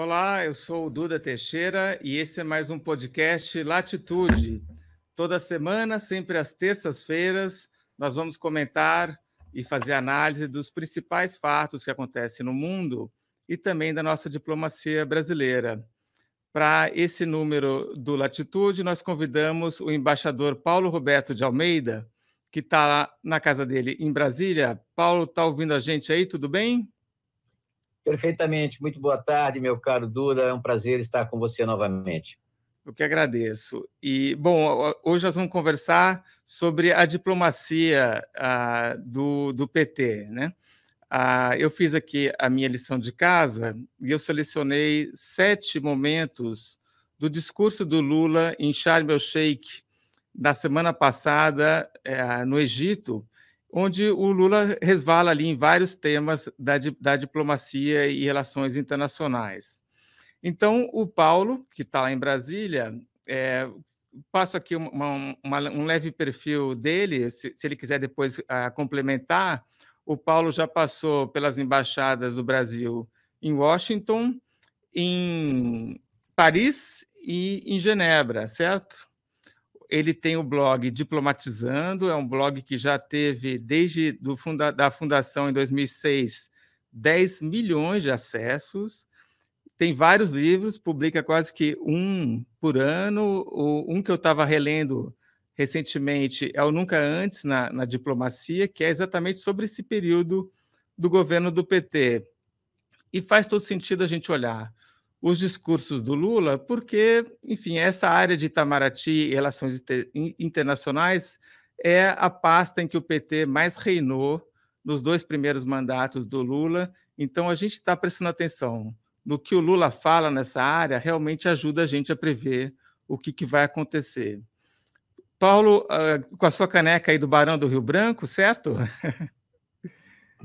Olá, eu sou o Duda Teixeira e esse é mais um podcast Latitude. Toda semana, sempre às terças-feiras, nós vamos comentar e fazer análise dos principais fatos que acontecem no mundo e também da nossa diplomacia brasileira. Para esse número do Latitude, nós convidamos o embaixador Paulo Roberto de Almeida, que está na casa dele em Brasília. Paulo, está ouvindo a gente aí? Tudo bem? Perfeitamente. Muito boa tarde, meu caro Duda. É um prazer estar com você novamente. Eu que agradeço. E, bom, hoje nós vamos conversar sobre a diplomacia do PT, né? Eu fiz aqui a minha lição de casa e eu selecionei 7 momentos do discurso do Lula em Sharm el-Sheikh, na semana passada, no Egito, onde o Lula resvala ali em vários temas da diplomacia e relações internacionais. Então, o Paulo, que está lá em Brasília, passo aqui um leve perfil dele, se ele quiser depois complementar. O Paulo já passou pelas embaixadas do Brasil em Washington, em Paris e em Genebra, certo? Ele tem o blog Diplomatizando, é um blog que já teve, desde da fundação em 2006, 10 milhões de acessos. Tem vários livros, publica quase que um por ano. Um que eu estava relendo recentemente é o Nunca Antes na Diplomacia, que é exatamente sobre esse período do governo do PT. E faz todo sentido a gente olhar os discursos do Lula, porque, enfim, essa área de Itamaraty e relações internacionais é a pasta em que o PT mais reinou nos 2 primeiros mandatos do Lula. Então, a gente está prestando atenção no que o Lula fala nessa área, realmente ajuda a gente a prever o que vai acontecer. Paulo, com a sua caneca aí do Barão do Rio Branco, certo?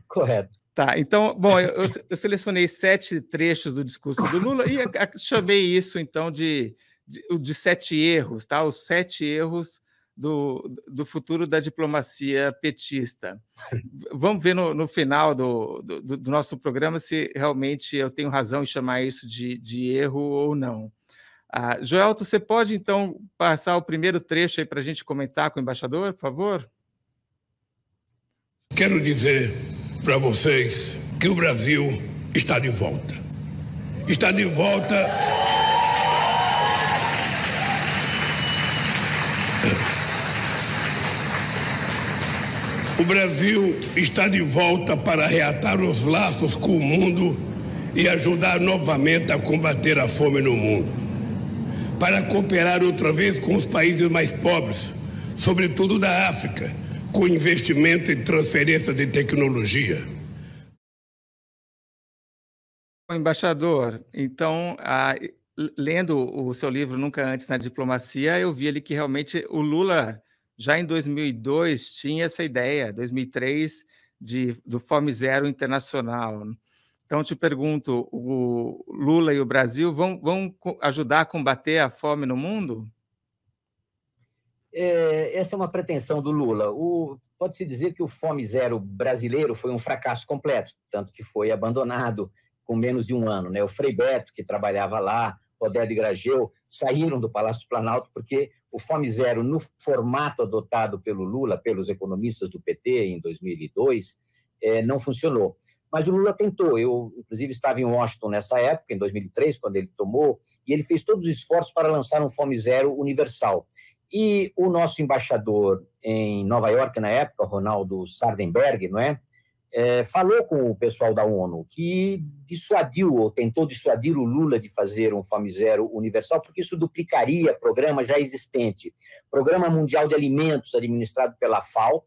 Correto. Tá, então, bom, eu selecionei 7 trechos do discurso do Lula e chamei isso, então, de 7 erros, tá? Os 7 erros do futuro da diplomacia petista. Vamos ver no final do nosso programa se realmente eu tenho razão em chamar isso de erro ou não. Joelto, você pode, então, passar o primeiro trecho aí para a gente comentar com o embaixador, por favor? Quero dizer para vocês que o Brasil está de volta. Está de volta. O Brasil está de volta para reatar os laços com o mundo e ajudar novamente a combater a fome no mundo. Para cooperar outra vez com os países mais pobres, sobretudo da África, com investimento em transferência de tecnologia. Embaixador, então, lendo o seu livro Nunca Antes na Diplomacia, eu vi ali que realmente o Lula, já em 2002, tinha essa ideia, 2003, do Fome Zero internacional. Então, te pergunto, o Lula e o Brasil vão ajudar a combater a fome no mundo? Essa é uma pretensão do Lula. Pode-se dizer que o Fome Zero brasileiro foi um fracasso completo, tanto que foi abandonado com menos de um ano, né? O Frei Beto, que trabalhava lá, Oded Grageu, saíram do Palácio do Planalto porque o Fome Zero, no formato adotado pelo Lula, pelos economistas do PT em 2002, não funcionou. Mas o Lula tentou. Eu, inclusive, estava em Washington nessa época, em 2003, quando ele tomou, e ele fez todos os esforços para lançar um Fome Zero universal. E o nosso embaixador em Nova York, na época, Ronaldo Sardenberg, não é? Falou com o pessoal da ONU, que dissuadiu, ou tentou dissuadir o Lula de fazer um Fome Zero universal, porque isso duplicaria programa já existente. Programa Mundial de Alimentos, administrado pela FAO,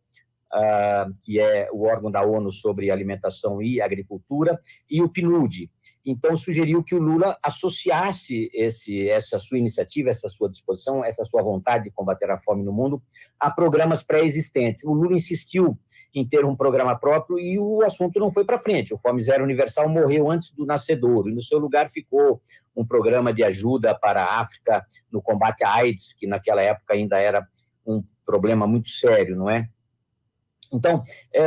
que é o órgão da ONU sobre alimentação e agricultura, e o PNUD. Então, sugeriu que o Lula associasse essa sua iniciativa, essa sua disposição, essa sua vontade de combater a fome no mundo a programas pré-existentes. O Lula insistiu em ter um programa próprio e o assunto não foi para frente. O Fome Zero Universal morreu antes do nascedouro e, no seu lugar, ficou um programa de ajuda para a África no combate à AIDS, que naquela época ainda era um problema muito sério, não é? Então,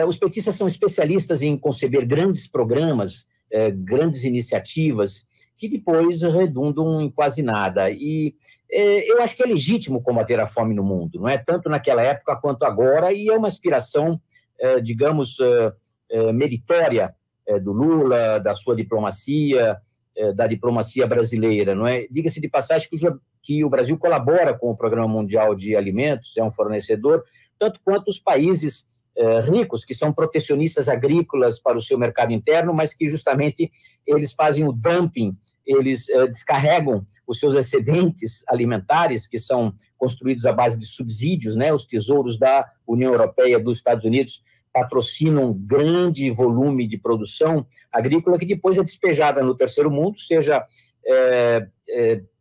os petistas são especialistas em conceber grandes programas grandes iniciativas que depois redundam em quase nada. E eu acho que é legítimo combater a fome no mundo, não é? Tanto naquela época quanto agora, e é uma aspiração, digamos, meritória do Lula, da sua diplomacia, da diplomacia brasileira, não é? Diga-se de passagem que o Brasil colabora com o Programa Mundial de Alimentos, é um fornecedor, tanto quanto os países ricos, que são protecionistas agrícolas para o seu mercado interno, mas que justamente eles fazem o dumping, eles descarregam os seus excedentes alimentares, que são construídos à base de subsídios, né? Os tesouros da União Europeia, dos Estados Unidos, patrocinam um grande volume de produção agrícola que depois é despejada no terceiro mundo, seja,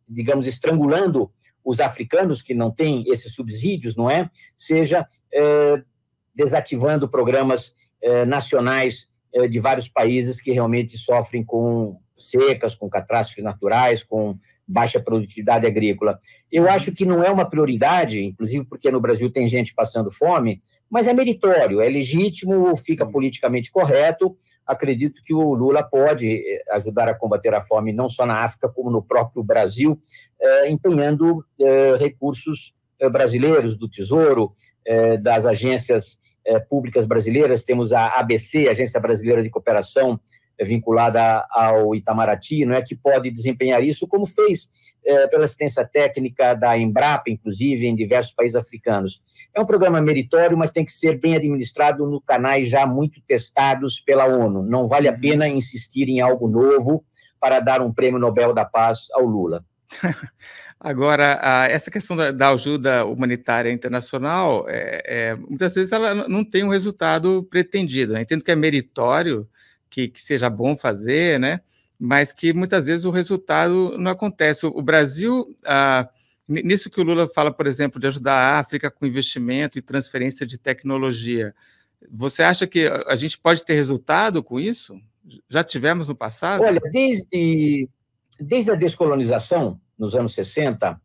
digamos, estrangulando os africanos que não têm esses subsídios, não é? Seja desativando programas nacionais de vários países que realmente sofrem com secas, com catástrofes naturais, com baixa produtividade agrícola. Eu acho que não é uma prioridade, inclusive porque no Brasil tem gente passando fome, mas é meritório, é legítimo, fica politicamente correto. Acredito que o Lula pode ajudar a combater a fome não só na África, como no próprio Brasil, empenhando recursos brasileiros, do Tesouro, das agências públicas brasileiras. Temos a ABC, Agência Brasileira de Cooperação, vinculada ao Itamaraty, não é, que pode desempenhar isso, como fez pela assistência técnica da Embrapa, inclusive, em diversos países africanos. É um programa meritório, mas tem que ser bem administrado no canais já muito testados pela ONU. Não vale a pena insistir em algo novo para dar um prêmio Nobel da Paz ao Lula. Agora, essa questão da ajuda humanitária internacional, muitas vezes ela não tem um resultado pretendido, né? Entendo que é meritório, que seja bom fazer, né? Mas que muitas vezes o resultado não acontece. O Brasil, nisso que o Lula fala, por exemplo, de ajudar a África com investimento e transferência de tecnologia, você acha que a gente pode ter resultado com isso? Já tivemos no passado? Olha, desde a descolonização, nos anos 60,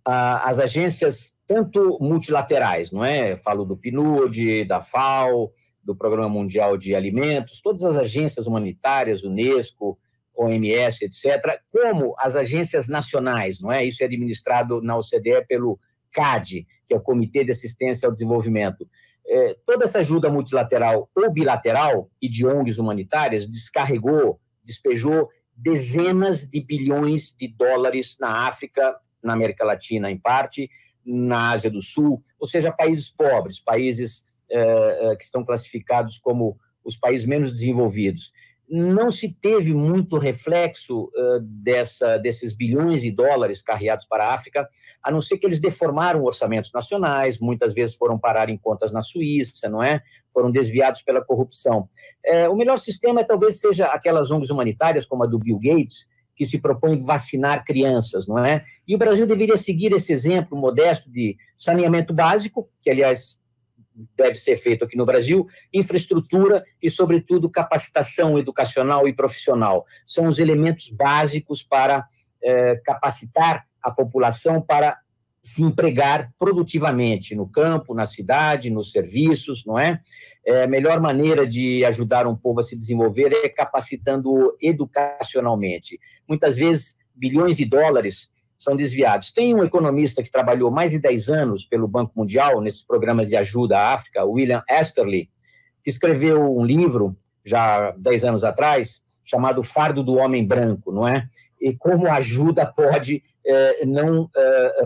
as agências, tanto multilaterais, não é? Falo do PNUD, da FAO, do Programa Mundial de Alimentos, todas as agências humanitárias, Unesco, OMS, etc., como as agências nacionais, não é? Isso é administrado na OCDE pelo CAD, que é o Comitê de Assistência ao Desenvolvimento. Toda essa ajuda multilateral ou bilateral e de ONGs humanitárias despejou dezenas de bilhões de dólares na África, na América Latina, em parte, na Ásia do Sul, ou seja, países pobres, países que estão classificados como os países menos desenvolvidos. Não se teve muito reflexo desses bilhões de dólares carreados para a África, a não ser que eles deformaram orçamentos nacionais, muitas vezes foram parar em contas na Suíça, não é? Foram desviados pela corrupção. O melhor sistema talvez seja aquelas ONGs humanitárias, como a do Bill Gates, que se propõe vacinar crianças, não é? E o Brasil deveria seguir esse exemplo modesto de saneamento básico, que, aliás, deve ser feito aqui no Brasil, infraestrutura e, sobretudo, capacitação educacional e profissional. São os elementos básicos para capacitar a população para se empregar produtivamente no campo, na cidade, nos serviços, não é? A melhor maneira de ajudar um povo a se desenvolver é capacitando-o educacionalmente. Muitas vezes, bilhões de dólares são desviados. Tem um economista que trabalhou mais de 10 anos pelo Banco Mundial, nesses programas de ajuda à África, William Easterly, que escreveu um livro, já 10 anos atrás, chamado Fardo do Homem Branco, não é? E como a ajuda pode não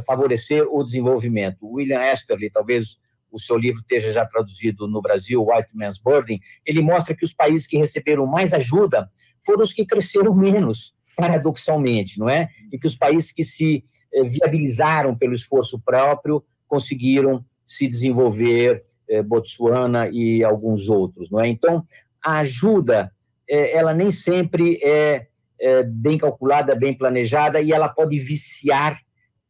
favorecer o desenvolvimento. William Easterly, talvez o seu livro esteja já traduzido no Brasil, White Man's Burden, ele mostra que os países que receberam mais ajuda foram os que cresceram menos, paradoxalmente, não é? E que os países que se viabilizaram pelo esforço próprio conseguiram se desenvolver, Botsuana e alguns outros, não é? Então, a ajuda, ela nem sempre é bem calculada, bem planejada, e ela pode viciar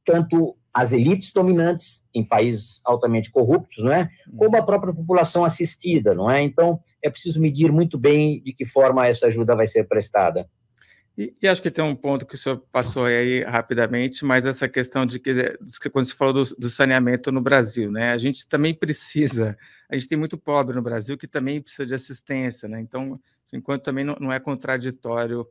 tanto as elites dominantes em países altamente corruptos, não é? Como a própria população assistida, não é? Então, é preciso medir muito bem de que forma essa ajuda vai ser prestada. E acho que tem um ponto que o senhor passou aí rapidamente, mas essa questão de que, quando você falou do saneamento no Brasil, né? A gente também precisa, a gente tem muito pobre no Brasil que também precisa de assistência, né? Então, enquanto também não é contraditório,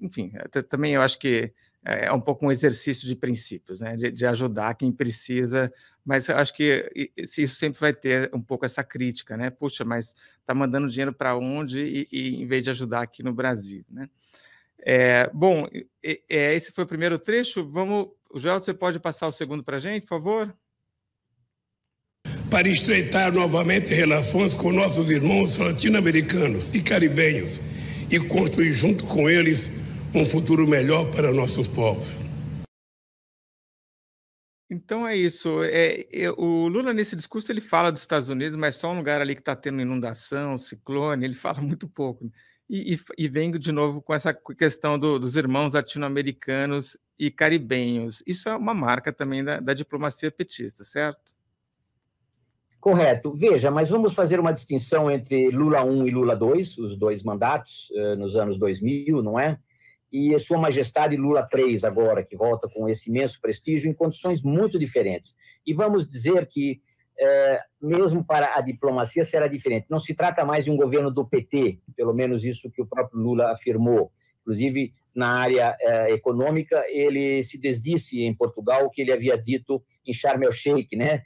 enfim, também eu acho que é um pouco um exercício de princípios, né, de ajudar quem precisa, mas eu acho que isso sempre vai ter um pouco essa crítica, né, puxa, mas está mandando dinheiro para onde e em vez de ajudar aqui no Brasil, né? Bom, esse foi o primeiro trecho. Joel, você pode passar o segundo para a gente, por favor? Para estreitar novamente relações com nossos irmãos latino-americanos e caribenhos e construir junto com eles um futuro melhor para nossos povos. Então é isso. O Lula, nesse discurso, ele fala dos Estados Unidos, mas só um lugar ali que está tendo inundação, ciclone, ele fala muito pouco. E vem de novo com essa questão dos irmãos latino-americanos e caribenhos. Isso é uma marca também da diplomacia petista, certo? Correto. Veja, mas vamos fazer uma distinção entre Lula I e Lula II, os dois mandatos, nos anos 2000, não é? E Sua Majestade Lula III agora, que volta com esse imenso prestígio em condições muito diferentes. E vamos dizer que, mesmo para a diplomacia, será diferente. Não se trata mais de um governo do PT, pelo menos isso que o próprio Lula afirmou. Inclusive, na área econômica, ele se desdisse em Portugal o que ele havia dito em Sharm el-Sheikh, né?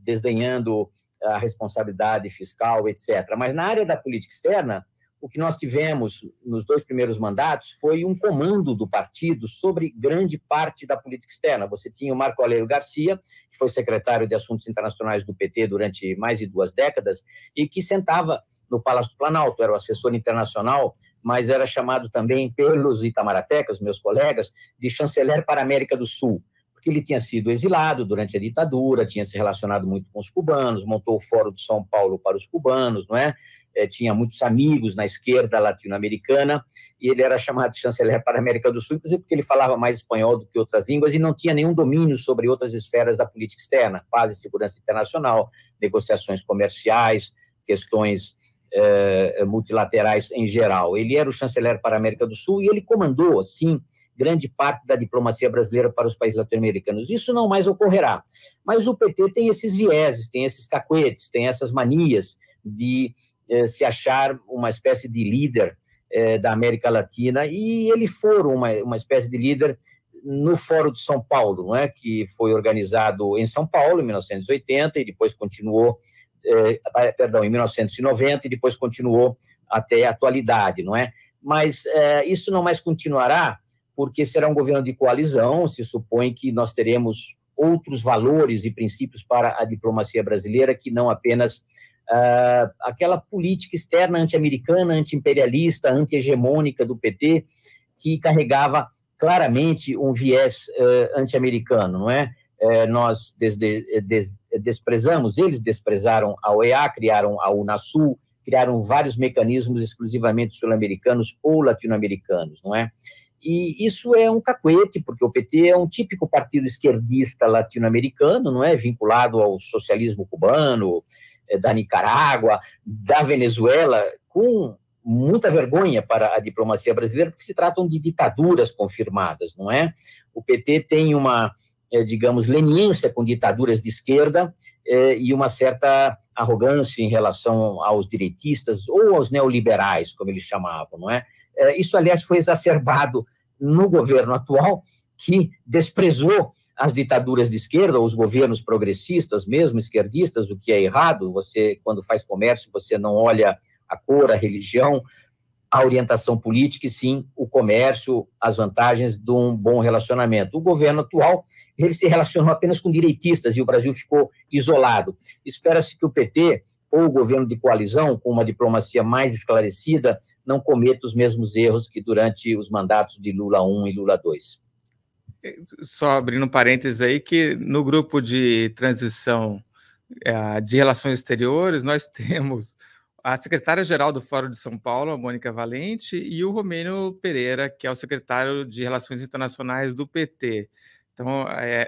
Desdenhando a responsabilidade fiscal, etc. Mas na área da política externa, o que nós tivemos nos dois primeiros mandatos foi um comando do partido sobre grande parte da política externa. Você tinha o Marco Aurélio Garcia, que foi secretário de Assuntos Internacionais do PT durante mais de 2 décadas, e que sentava no Palácio do Planalto, era o assessor internacional, mas era chamado também pelos itamaracas, meus colegas, de chanceler para a América do Sul, porque ele tinha sido exilado durante a ditadura, tinha se relacionado muito com os cubanos, montou o Fórum de São Paulo para os cubanos, não é? Tinha muitos amigos na esquerda latino-americana, e ele era chamado de chanceler para a América do Sul, inclusive porque ele falava mais espanhol do que outras línguas e não tinha nenhum domínio sobre outras esferas da política externa, paz e segurança internacional, negociações comerciais, questões multilaterais em geral. Ele era o chanceler para a América do Sul e ele comandou, sim, grande parte da diplomacia brasileira para os países latino-americanos. Isso não mais ocorrerá. Mas o PT tem esses vieses, tem esses cacuetes, tem essas manias de se achar uma espécie de líder da América Latina, e ele foi uma espécie de líder no Fórum de São Paulo, não é? Que foi organizado em São Paulo em 1980 e depois continuou, em 1990 e depois continuou até a atualidade, não é? Mas isso não mais continuará, porque será um governo de coalizão, se supõe que nós teremos outros valores e princípios para a diplomacia brasileira que não apenas aquela política externa anti-americana, anti-imperialista, anti-hegemônica do PT, que carregava claramente um viés anti-americano, não é? Nós desprezamos, eles desprezaram a OEA, criaram a Unasul, criaram vários mecanismos exclusivamente sul-americanos ou latino-americanos, não é? E isso é um cacuete, porque o PT é um típico partido esquerdista latino-americano, não é? Vinculado ao socialismo cubano, da Nicarágua, da Venezuela, com muita vergonha para a diplomacia brasileira, porque se tratam de ditaduras confirmadas, não é? O PT tem uma, digamos, leniência com ditaduras de esquerda e uma certa arrogância em relação aos direitistas ou aos neoliberais, como eles chamavam, não é? Isso, aliás, foi exacerbado no governo atual, que desprezou as ditaduras de esquerda, os governos progressistas, mesmo esquerdistas, o que é errado. Você, quando faz comércio, você não olha a cor, a religião, a orientação política, e sim o comércio, as vantagens de um bom relacionamento. O governo atual, ele se relacionou apenas com direitistas e o Brasil ficou isolado. Espera-se que o PT, ou o governo de coalizão, com uma diplomacia mais esclarecida, não cometa os mesmos erros que durante os mandatos de Lula I e Lula II. Só abrindo um parênteses aí, que no grupo de transição de relações exteriores, nós temos a secretária-geral do Fórum de São Paulo, a Mônica Valente, e o Romênio Pereira, que é o secretário de Relações Internacionais do PT. Então,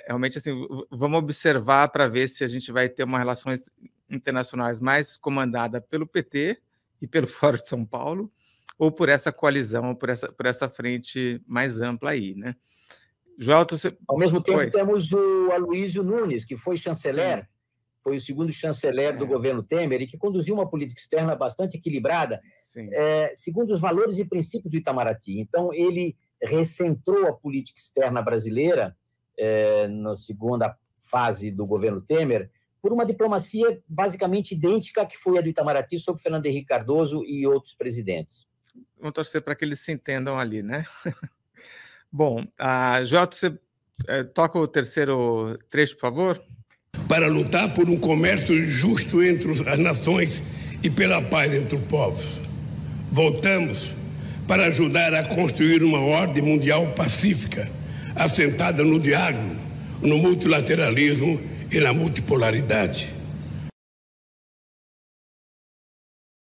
realmente, assim, vamos observar para ver se a gente vai ter uma relações internacionais mais comandada pelo PT e pelo Fórum de São Paulo, ou por essa coalizão, por essa frente mais ampla aí, né? Joel, Ao mesmo tempo, temos o Aloysio Nunes, que foi chanceler, foi o segundo chanceler do governo Temer e que conduziu uma política externa bastante equilibrada, segundo os valores e princípios do Itamaraty. Então, ele recentrou a política externa brasileira na segunda fase do governo Temer por uma diplomacia basicamente idêntica à que foi a do Itamaraty sob Fernando Henrique Cardoso e outros presidentes. Vamos torcer para que eles se entendam ali, né? Bom, Jota, você toca o terceiro trecho, por favor? Para lutar por um comércio justo entre as nações e pela paz entre os povos. Voltamos para ajudar a construir uma ordem mundial pacífica, assentada no diálogo, no multilateralismo e na multipolaridade.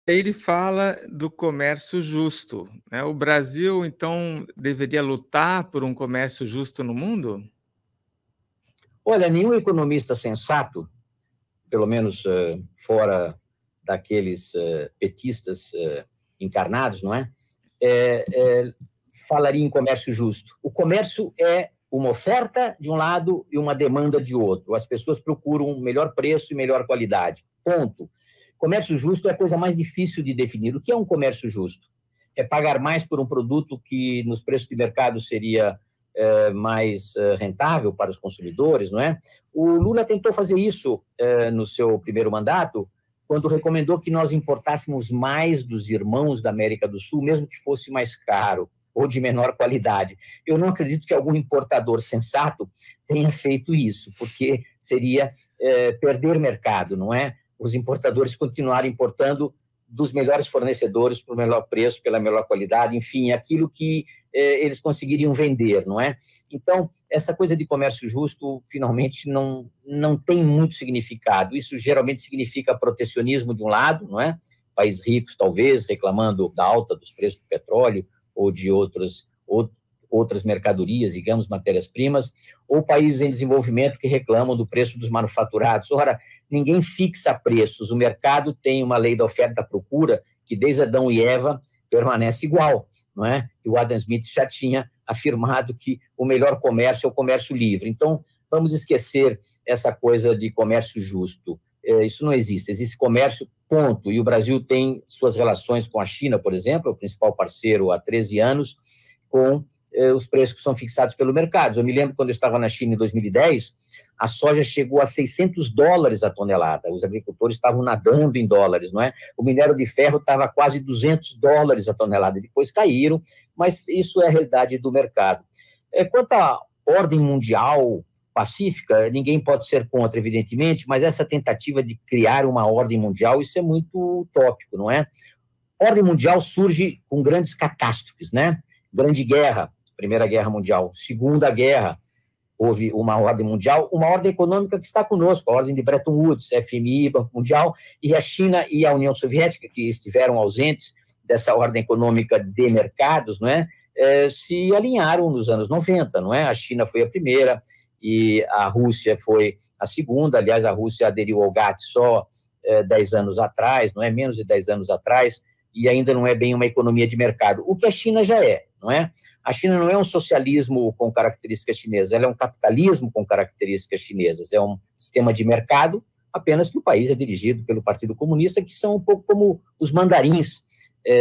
Ele fala do comércio justo, né? O Brasil, então, deveria lutar por um comércio justo no mundo? Olha, nenhum economista sensato, pelo menos fora daqueles petistas encarnados, não é? Falaria em comércio justo. O comércio é uma oferta de um lado e uma demanda de outro. As pessoas procuram um melhor preço e melhor qualidade. Ponto. Comércio justo é a coisa mais difícil de definir. O que é um comércio justo? É pagar mais por um produto que nos preços de mercado seria mais rentável para os consumidores, não é? O Lula tentou fazer isso no seu primeiro mandato, quando recomendou que nós importássemos mais dos irmãos da América do Sul, mesmo que fosse mais caro ou de menor qualidade. Eu não acredito que algum importador sensato tenha feito isso, porque seria perder mercado, não é? Os importadores continuarem importando dos melhores fornecedores por melhor preço, pela melhor qualidade, enfim, aquilo que eles conseguiriam vender, não é? Então, essa coisa de comércio justo, finalmente, não tem muito significado. Isso geralmente significa protecionismo de um lado, não é? Países ricos, talvez, reclamando da alta dos preços do petróleo ou de outras mercadorias, digamos, matérias-primas, ou países em desenvolvimento que reclamam do preço dos manufaturados. Ora, ninguém fixa preços, o mercado tem uma lei da oferta e procura que desde Adão e Eva permanece igual, não é? E o Adam Smith já tinha afirmado que o melhor comércio é o comércio livre. Então, vamos esquecer essa coisa de comércio justo. Isso não existe, existe comércio, ponto. E o Brasil tem suas relações com a China, por exemplo, é o principal parceiro há 13 anos, com os preços que são fixados pelo mercado. Eu me lembro quando eu estava na China em 2010, a soja chegou a $600 a tonelada, os agricultores estavam nadando em dólares, não é? O minério de ferro estava quase $200 a tonelada, depois caíram, mas isso é a realidade do mercado. Quanto à ordem mundial pacífica, ninguém pode ser contra, evidentemente, mas essa tentativa de criar uma ordem mundial, isso é muito utópico, não é? Ordem mundial surge com grandes catástrofes, né? Grande Guerra, Primeira Guerra Mundial, Segunda Guerra, houve uma ordem mundial, uma ordem econômica que está conosco, a ordem de Bretton Woods, FMI, Banco Mundial, e a China e a União Soviética, que estiveram ausentes dessa ordem econômica de mercados, não é? Se alinharam nos anos 90, não é? A China foi a primeira e a Rússia foi a segunda. Aliás, a Rússia aderiu ao GATT só 10 anos atrás, não é? Menos de 10 anos atrás, e ainda não é bem uma economia de mercado, o que a China já é, não é? A China não é um socialismo com características chinesas, ela é um capitalismo com características chinesas, é um sistema de mercado, apenas que o país é dirigido pelo Partido Comunista, que são um pouco como os mandarins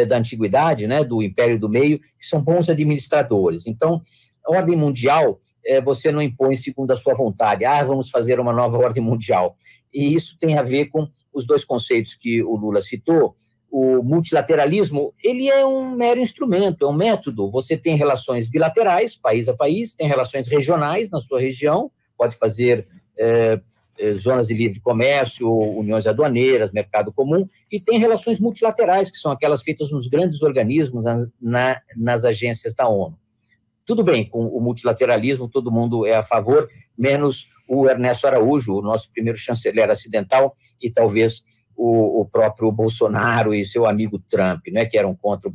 da antiguidade, né, do Império do Meio, que são bons administradores. Então, a ordem mundial, você não impõe segundo a sua vontade, vamos fazer uma nova ordem mundial. E isso tem a ver com os dois conceitos que o Lula citou. O multilateralismo, ele é um mero instrumento, é um método. Você tem relações bilaterais, país a país, tem relações regionais na sua região, pode fazer zonas de livre comércio, uniões aduaneiras, mercado comum, e tem relações multilaterais, que são aquelas feitas nos grandes organismos, nas agências da ONU. Tudo bem, com o multilateralismo todo mundo é a favor, menos o Ernesto Araújo, o nosso primeiro chanceler acidental, e talvez o próprio Bolsonaro e seu amigo Trump, né, que eram contra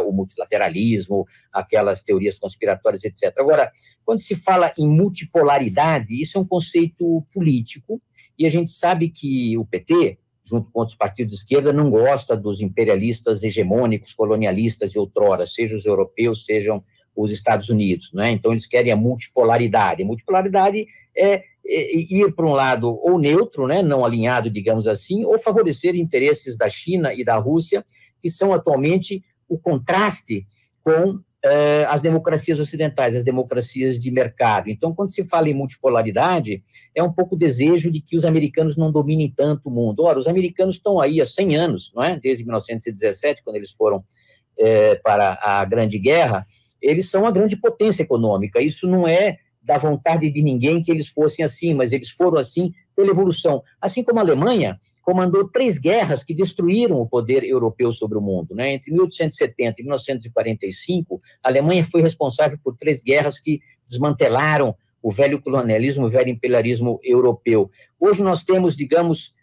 o multilateralismo, aquelas teorias conspiratórias, etc. Agora, quando se fala em multipolaridade, isso é um conceito político, e a gente sabe que o PT, junto com outros partidos de esquerda, não gosta dos imperialistas hegemônicos, colonialistas e outrora, sejam os europeus, sejam os Estados Unidos, né? Então eles querem a multipolaridade. A multipolaridade é ir para um lado ou neutro, né, não alinhado, digamos assim, ou favorecer interesses da China e da Rússia, que são atualmente o contraste com as democracias ocidentais, as democracias de mercado. Então, quando se fala em multipolaridade, é um pouco o desejo de que os americanos não dominem tanto o mundo. Ora, os americanos estão aí há 100 anos, não é? Desde 1917, quando eles foram para a Grande Guerra, eles são a grande potência econômica. Isso não é da vontade de ninguém que eles fossem assim, mas eles foram assim pela evolução. Assim como a Alemanha comandou 3 guerras que destruíram o poder europeu sobre o mundo, né? Entre 1870 e 1945, a Alemanha foi responsável por 3 guerras que desmantelaram o velho colonialismo, o velho imperialismo europeu. Hoje nós temos, digamos,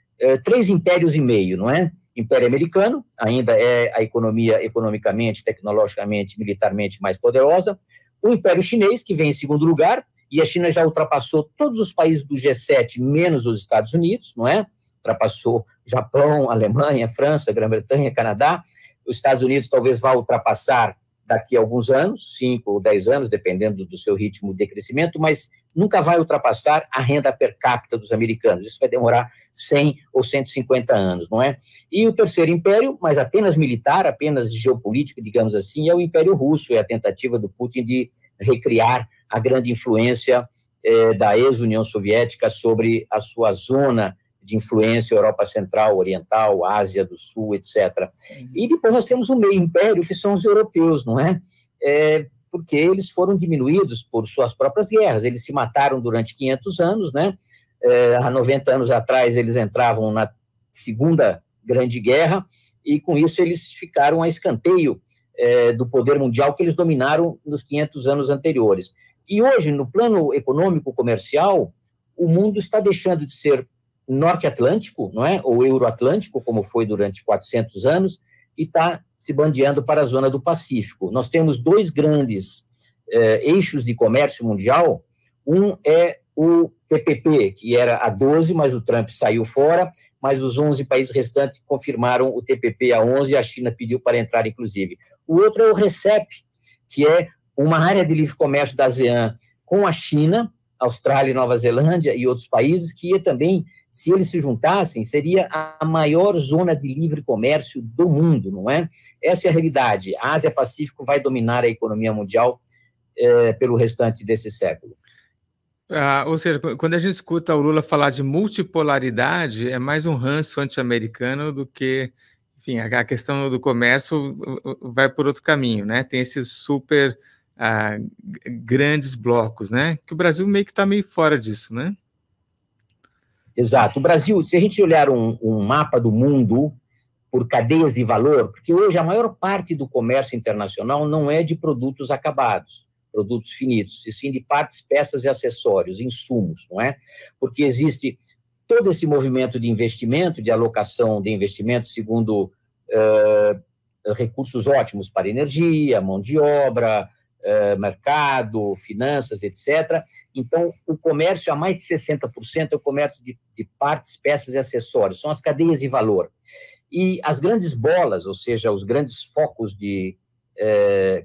3 impérios e meio, não é? Império americano, ainda é a economia economicamente, tecnologicamente, militarmente mais poderosa. O Império Chinês, que vem em segundo lugar, e a China já ultrapassou todos os países do G7, menos os Estados Unidos, não é? Ultrapassou Japão, Alemanha, França, Grã-Bretanha, Canadá. Os Estados Unidos talvez vá ultrapassar daqui a alguns anos, 5 ou 10 anos, dependendo do seu ritmo de crescimento, mas nunca vai ultrapassar a renda per capita dos americanos. Isso vai demorar 100 ou 150 anos, não é? E o terceiro império, mas apenas militar, apenas geopolítico, digamos assim, é o Império Russo, é a tentativa do Putin de recriar a grande influência da ex-União Soviética sobre a sua zona de influência, Europa Central, Oriental, Ásia do Sul, etc. E depois nós temos o meio império, que são os europeus, não é? Porque eles foram diminuídos por suas próprias guerras, eles se mataram durante 500 anos, né? Há 90 anos atrás eles entravam na Segunda Grande Guerra, e com isso eles ficaram a escanteio do poder mundial que eles dominaram nos 500 anos anteriores. E hoje, no plano econômico-comercial, o mundo está deixando de ser norte-atlântico, não é? Ou euro-atlântico, como foi durante 400 anos, e está se bandeando para a zona do Pacífico. Nós temos 2 grandes eixos de comércio mundial. Um é o TPP, que era a 12, mas o Trump saiu fora, mas os 11 países restantes confirmaram o TPP a 11, e a China pediu para entrar, inclusive. O outro é o RCEP, que é uma área de livre comércio da ASEAN com a China, Austrália e Nova Zelândia e outros países, que também, se eles se juntassem, seria a maior zona de livre comércio do mundo, não é? Essa é a realidade. A Ásia-Pacífico vai dominar a economia mundial pelo restante desse século. Ou seja, quando a gente escuta o Lula falar de multipolaridade, é mais um ranço anti-americano do que, enfim, a questão do comércio vai por outro caminho, né? Tem esses super grandes blocos, né? Que o Brasil meio que está meio fora disso, né? Exato. O Brasil, se a gente olhar um mapa do mundo por cadeias de valor, porque hoje a maior parte do comércio internacional não é de produtos acabados, produtos finitos, e sim de partes, peças e acessórios, insumos, não é? Porque existe todo esse movimento de investimento, de alocação de investimento segundo recursos ótimos para energia, mão de obra, mercado, finanças, etc. Então, o comércio, a mais de 60%, é o comércio de partes, peças e acessórios, são as cadeias de valor. E as grandes bolas, ou seja, os grandes focos de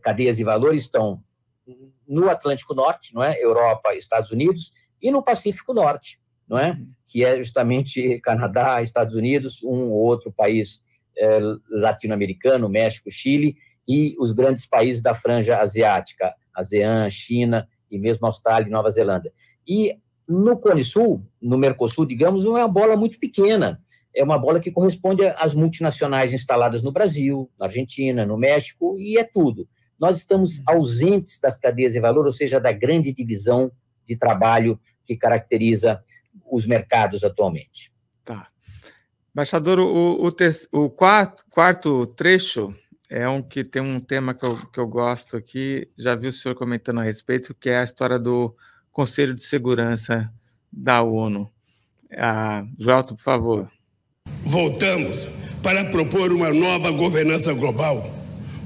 cadeias de valor estão no Atlântico Norte, não é? Europa, Estados Unidos, e no Pacífico Norte, não é? Que é justamente Canadá, Estados Unidos, um ou outro país latino-americano, México, Chile, e os grandes países da franja asiática, ASEAN, China e mesmo Austrália e Nova Zelândia. E no Cone Sul, no Mercosul, digamos, não é uma bola muito pequena, é uma bola que corresponde às multinacionais instaladas no Brasil, na Argentina, no México, e é tudo. Nós estamos ausentes das cadeias de valor, ou seja, da grande divisão de trabalho que caracteriza os mercados atualmente. Tá. Embaixador, o quarto trecho é que tem um tema que eu gosto aqui, já vi o senhor comentando a respeito, que é a história do Conselho de Segurança da ONU. Joelton, por favor. Voltamos para propor uma nova governança global.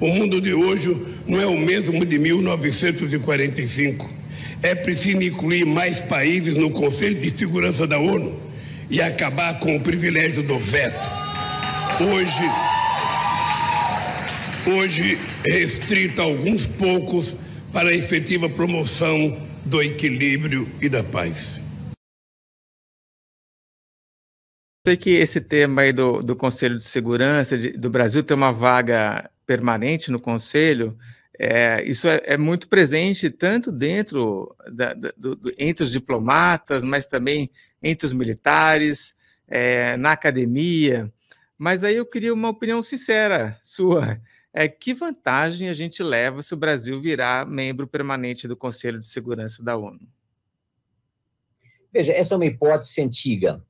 O mundo de hoje não é o mesmo de 1945. É preciso incluir mais países no Conselho de Segurança da ONU e acabar com o privilégio do veto. Hoje restrito a alguns poucos para a efetiva promoção do equilíbrio e da paz. Sei que esse tema aí do Conselho de Segurança do Brasil ter uma vaga permanente no Conselho, isso é muito presente tanto dentro entre os diplomatas, mas também entre os militares, na academia. Mas aí eu queria uma opinião sincera sua. Que vantagem a gente leva se o Brasil virar membro permanente do Conselho de Segurança da ONU? Veja, essa é uma hipótese antiga.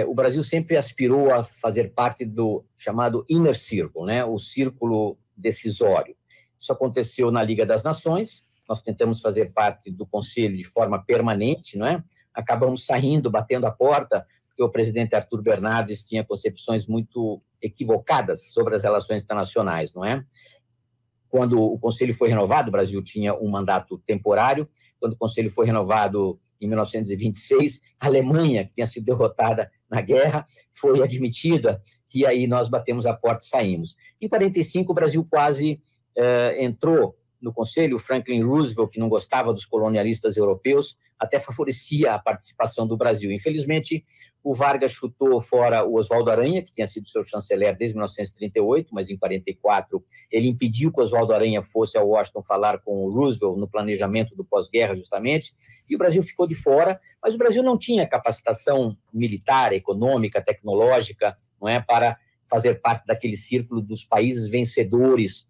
O Brasil sempre aspirou a fazer parte do chamado Inner Circle, né? O círculo decisório. Isso aconteceu na Liga das Nações, nós tentamos fazer parte do Conselho de forma permanente, não é? Acabamos saindo, batendo a porta, porque o presidente Arthur Bernardes tinha concepções muito equivocadas sobre as relações internacionais, não é? Quando o Conselho foi renovado, o Brasil tinha um mandato temporário. Quando o Conselho foi renovado em 1926, a Alemanha, que tinha sido derrotada na guerra, foi admitida, e aí nós batemos a porta e saímos. Em 1945, o Brasil quase entrou no Conselho. Franklin Roosevelt, que não gostava dos colonialistas europeus, até favorecia a participação do Brasil. Infelizmente, o Vargas chutou fora o Oswaldo Aranha, que tinha sido seu chanceler desde 1938, mas em 1944 ele impediu que o Oswaldo Aranha fosse a Washington falar com o Roosevelt no planejamento do pós-guerra, justamente, e o Brasil ficou de fora, mas o Brasil não tinha capacitação militar, econômica, tecnológica, não é, para fazer parte daquele círculo dos países vencedores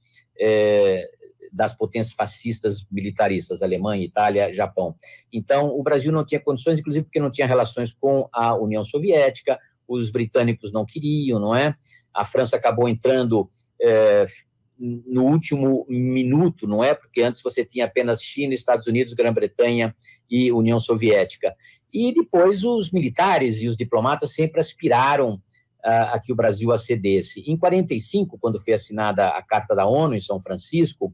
das potências fascistas militaristas, Alemanha, Itália, Japão. Então, o Brasil não tinha condições, inclusive porque não tinha relações com a União Soviética, os britânicos não queriam, não é? A França acabou entrando no último minuto, não é? Porque antes você tinha apenas China, Estados Unidos, Grã-Bretanha e União Soviética. E depois os militares e os diplomatas sempre aspiraram a que o Brasil acedesse. Em 1945, quando foi assinada a Carta da ONU em São Francisco,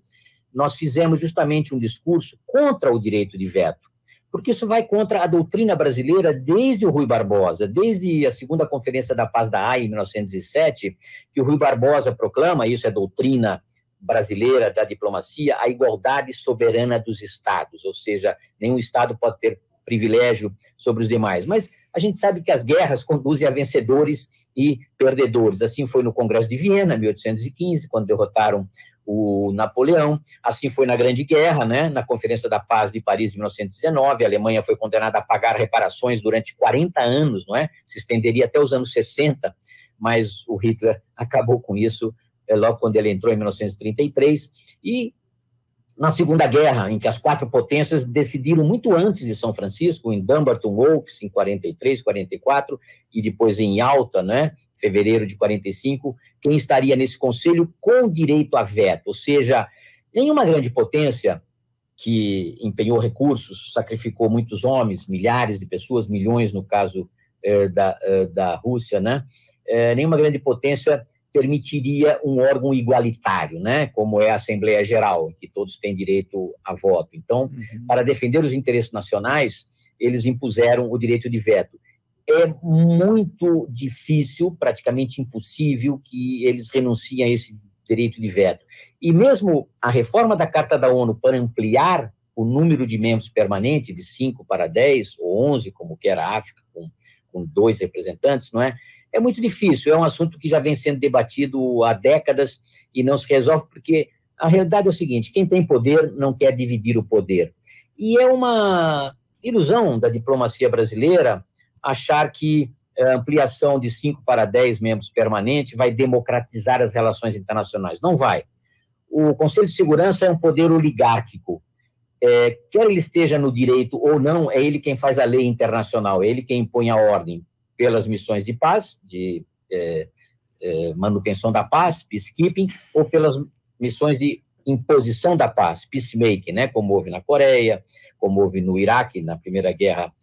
nós fizemos justamente um discurso contra o direito de veto, porque isso vai contra a doutrina brasileira desde o Rui Barbosa, desde a segunda Conferência da Paz da Haia, em 1907, que o Rui Barbosa proclama, isso é doutrina brasileira da diplomacia, a igualdade soberana dos Estados, ou seja, nenhum Estado pode ter privilégio sobre os demais. Mas a gente sabe que as guerras conduzem a vencedores e perdedores. Assim foi no Congresso de Viena, em 1815, quando derrotaram o Napoleão. Assim foi na Grande Guerra, né? Na Conferência da Paz de Paris, em 1919, a Alemanha foi condenada a pagar reparações durante 40 anos, não é? Se estenderia até os anos 60, mas o Hitler acabou com isso logo quando ele entrou em 1933, e na Segunda Guerra, em que as quatro potências decidiram muito antes de São Francisco, em Dumbarton Oaks, em 43, 44, e depois em Yalta, né, fevereiro de 45, quem estaria nesse conselho com direito a veto, ou seja, nenhuma grande potência que empenhou recursos, sacrificou muitos homens, milhares de pessoas, milhões no caso da Rússia, né, nenhuma grande potência permitiria um órgão igualitário, né, como é a Assembleia Geral, em que todos têm direito a voto. Então, para defender os interesses nacionais, eles impuseram o direito de veto. É muito difícil, praticamente impossível, que eles renunciem a esse direito de veto. E mesmo a reforma da Carta da ONU para ampliar o número de membros permanentes de 5 para 10 ou 11, como que era a África, com 2 representantes, não é? É muito difícil, é um assunto que já vem sendo debatido há décadas e não se resolve, porque a realidade é o seguinte: quem tem poder não quer dividir o poder. E é uma ilusão da diplomacia brasileira achar que a ampliação de 5 para 10 membros permanentes vai democratizar as relações internacionais. Não vai. O Conselho de Segurança é um poder oligárquico. Quer ele esteja no direito ou não, é ele quem faz a lei internacional, é ele quem impõe a ordem pelas missões de paz, de manutenção da paz, peacekeeping, ou pelas missões de imposição da paz, peacemaking, né, como houve na Coreia, como houve no Iraque, na Primeira Guerra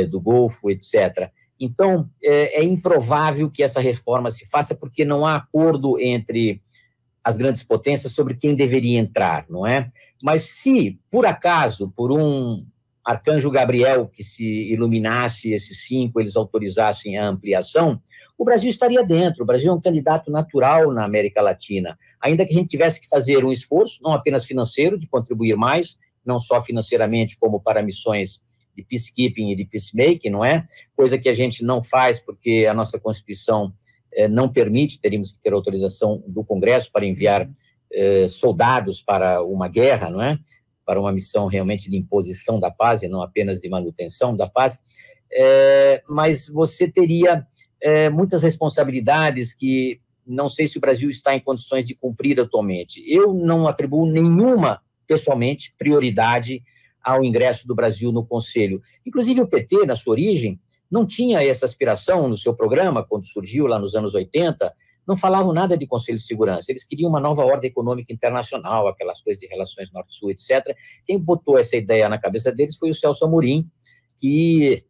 do Golfo, etc. Então, é improvável que essa reforma se faça, porque não há acordo entre as grandes potências sobre quem deveria entrar, não é? Mas se, por acaso, por um Arcanjo Gabriel que se iluminasse esses 5, eles autorizassem a ampliação, o Brasil estaria dentro. O Brasil é um candidato natural na América Latina, ainda que a gente tivesse que fazer um esforço, não apenas financeiro, de contribuir mais, não só financeiramente, como para missões de peacekeeping e de peacemaking, não é? Coisa que a gente não faz porque a nossa Constituição não permite, teríamos que ter autorização do Congresso para enviar soldados para uma guerra, não é? Para uma missão realmente de imposição da paz e não apenas de manutenção da paz. Mas você teria muitas responsabilidades que não sei se o Brasil está em condições de cumprir atualmente. Eu não atribuo nenhuma, pessoalmente, prioridade ao ingresso do Brasil no Conselho. Inclusive o PT, na sua origem, não tinha essa aspiração no seu programa, quando surgiu lá nos anos 80, não falavam nada de Conselho de Segurança. Eles queriam uma nova ordem econômica internacional, aquelas coisas de relações Norte-Sul, etc. Quem botou essa ideia na cabeça deles foi o Celso Amorim, que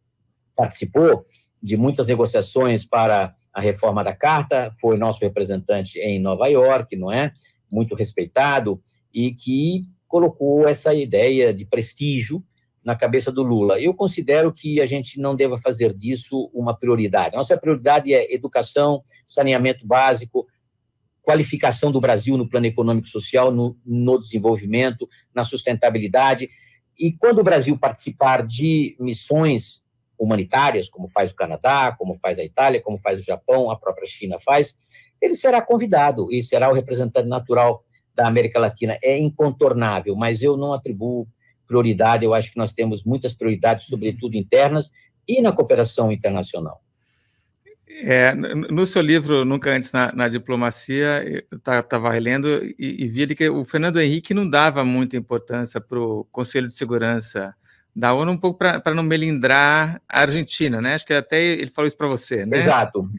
participou de muitas negociações para a reforma da Carta, foi nosso representante em Nova York, não é? Muito respeitado, e que colocou essa ideia de prestígio na cabeça do Lula. Eu considero que a gente não deva fazer disso uma prioridade. Nossa prioridade é educação, saneamento básico, qualificação do Brasil no plano econômico e social, no desenvolvimento, na sustentabilidade. E quando o Brasil participar de missões humanitárias, como faz o Canadá, como faz a Itália, como faz o Japão, a própria China faz, ele será convidado e será o representante natural da América Latina. É incontornável, mas eu não atribuo prioridade. Eu acho que nós temos muitas prioridades, sobretudo internas e na cooperação internacional. No seu livro, Nunca Antes na Diplomacia, eu estava relendo e vi ali que o Fernando Henrique não dava muita importância para o Conselho de Segurança da ONU, um pouco para não melindrar a Argentina, né? Acho que até ele falou isso para você, né? Exato.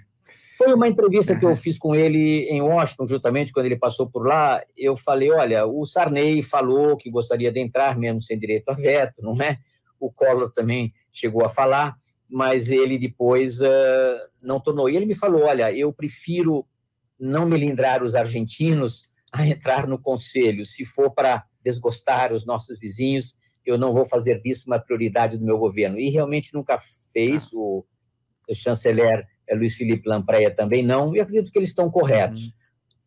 Foi uma entrevista que eu fiz com ele em Washington, justamente quando ele passou por lá. Eu falei, olha, o Sarney falou que gostaria de entrar, mesmo sem direito a veto, não é? O Collor também chegou a falar, mas ele depois não tornou. E ele me falou, olha, eu prefiro não melindrar os argentinos a entrar no Conselho. Se for para desgostar os nossos vizinhos, eu não vou fazer disso uma prioridade do meu governo. E realmente nunca fez. O chanceler Luiz Felipe Lampreia também não, e acredito que eles estão corretos.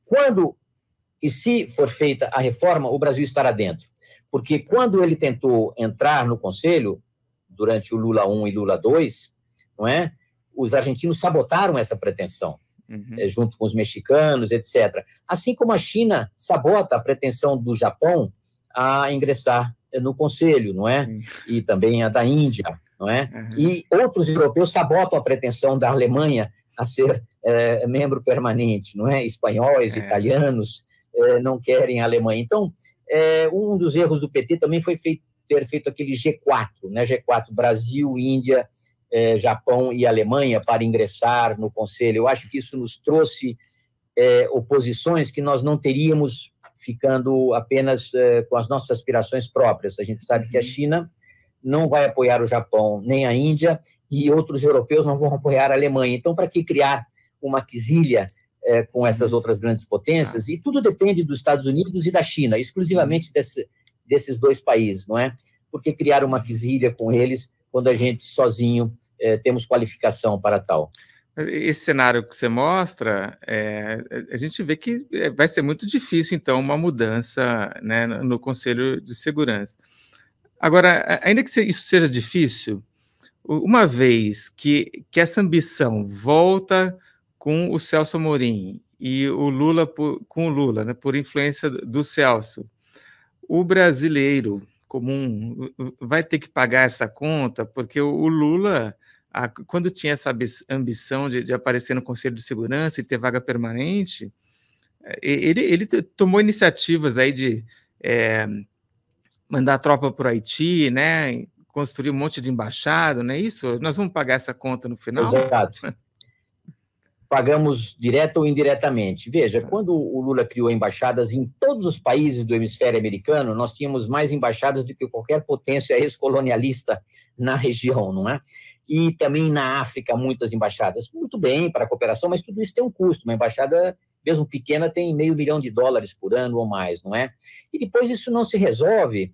Quando e se for feita a reforma, o Brasil estará dentro. Porque quando ele tentou entrar no Conselho, durante o Lula I e Lula II, não é? Os argentinos sabotaram essa pretensão, junto com os mexicanos, etc. Assim como a China sabota a pretensão do Japão a ingressar no Conselho, não é? E também a da Índia, não é? E outros europeus sabotam a pretensão da Alemanha a ser membro permanente, não é? Espanhóis, italianos não querem a Alemanha. Então, um dos erros do PT também foi ter feito aquele G4, né? G4, Brasil, Índia, Japão e Alemanha para ingressar no Conselho. Eu acho que isso nos trouxe oposições que nós não teríamos ficando apenas com as nossas aspirações próprias. A gente sabe que a China não vai apoiar o Japão, nem a Índia, e outros europeus não vão apoiar a Alemanha. Então, para que criar uma quesilha com essas outras grandes potências? E tudo depende dos Estados Unidos e da China, exclusivamente desses dois países, não é? Por que criar uma quesilha com eles quando a gente sozinho temos qualificação para tal? Esse cenário que você mostra, a gente vê que vai ser muito difícil, então, uma mudança, né, no Conselho de Segurança. Agora, ainda que isso seja difícil, uma vez que essa ambição volta com o Celso Amorim e o Lula com o Lula, né, por influência do Celso, o brasileiro comum vai ter que pagar essa conta, porque o Lula, quando tinha essa ambição de aparecer no Conselho de Segurança e ter vaga permanente, ele tomou iniciativas aí de mandar tropa para o Haiti, né, construir um monte de embaixada, não é isso? Nós vamos pagar essa conta no final? Exato. Pagamos direto ou indiretamente. Veja, quando o Lula criou embaixadas em todos os países do hemisfério americano, nós tínhamos mais embaixadas do que qualquer potência ex-colonialista na região, não é? E também na África, muitas embaixadas. Muito bem, para a cooperação, mas tudo isso tem um custo. Uma embaixada, mesmo pequena, tem $500 milhão por ano ou mais, não é? E depois isso não se resolve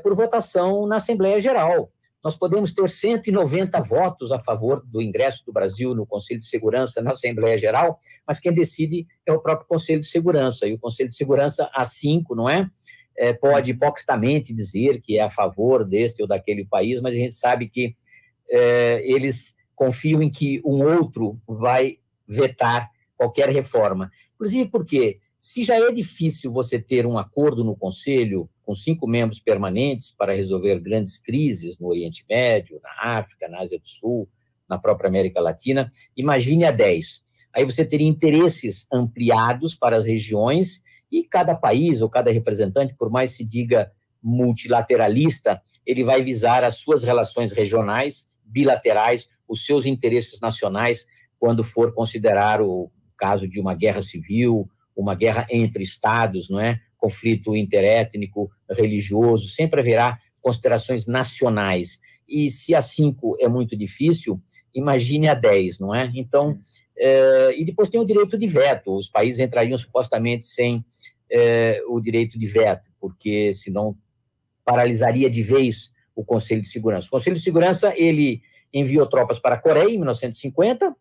por votação na Assembleia Geral. Nós podemos ter 190 votos a favor do ingresso do Brasil no Conselho de Segurança, na Assembleia Geral, mas quem decide é o próprio Conselho de Segurança. E o Conselho de Segurança, A5, não é? pode hipocritamente dizer que é a favor deste ou daquele país, mas a gente sabe que eles confiam em que um outro vai vetar qualquer reforma. Inclusive porque, se já é difícil você ter um acordo no Conselho com 5 membros permanentes para resolver grandes crises no Oriente Médio, na África, na Ásia do Sul, na própria América Latina, imagine a 10. Aí você teria interesses ampliados para as regiões e cada país ou cada representante, por mais se diga multilateralista, ele vai visar as suas relações regionais, bilaterais, os seus interesses nacionais, quando for considerar o caso de uma guerra civil, uma guerra entre estados, não é? Conflito interétnico, religioso, sempre haverá considerações nacionais. E se a 5 é muito difícil, imagine a 10, não é? Então, e depois tem o direito de veto. Os países entrariam supostamente sem o direito de veto, porque senão paralisaria de vez o Conselho de Segurança. O Conselho de Segurança, ele enviou tropas para a Coreia em 1950,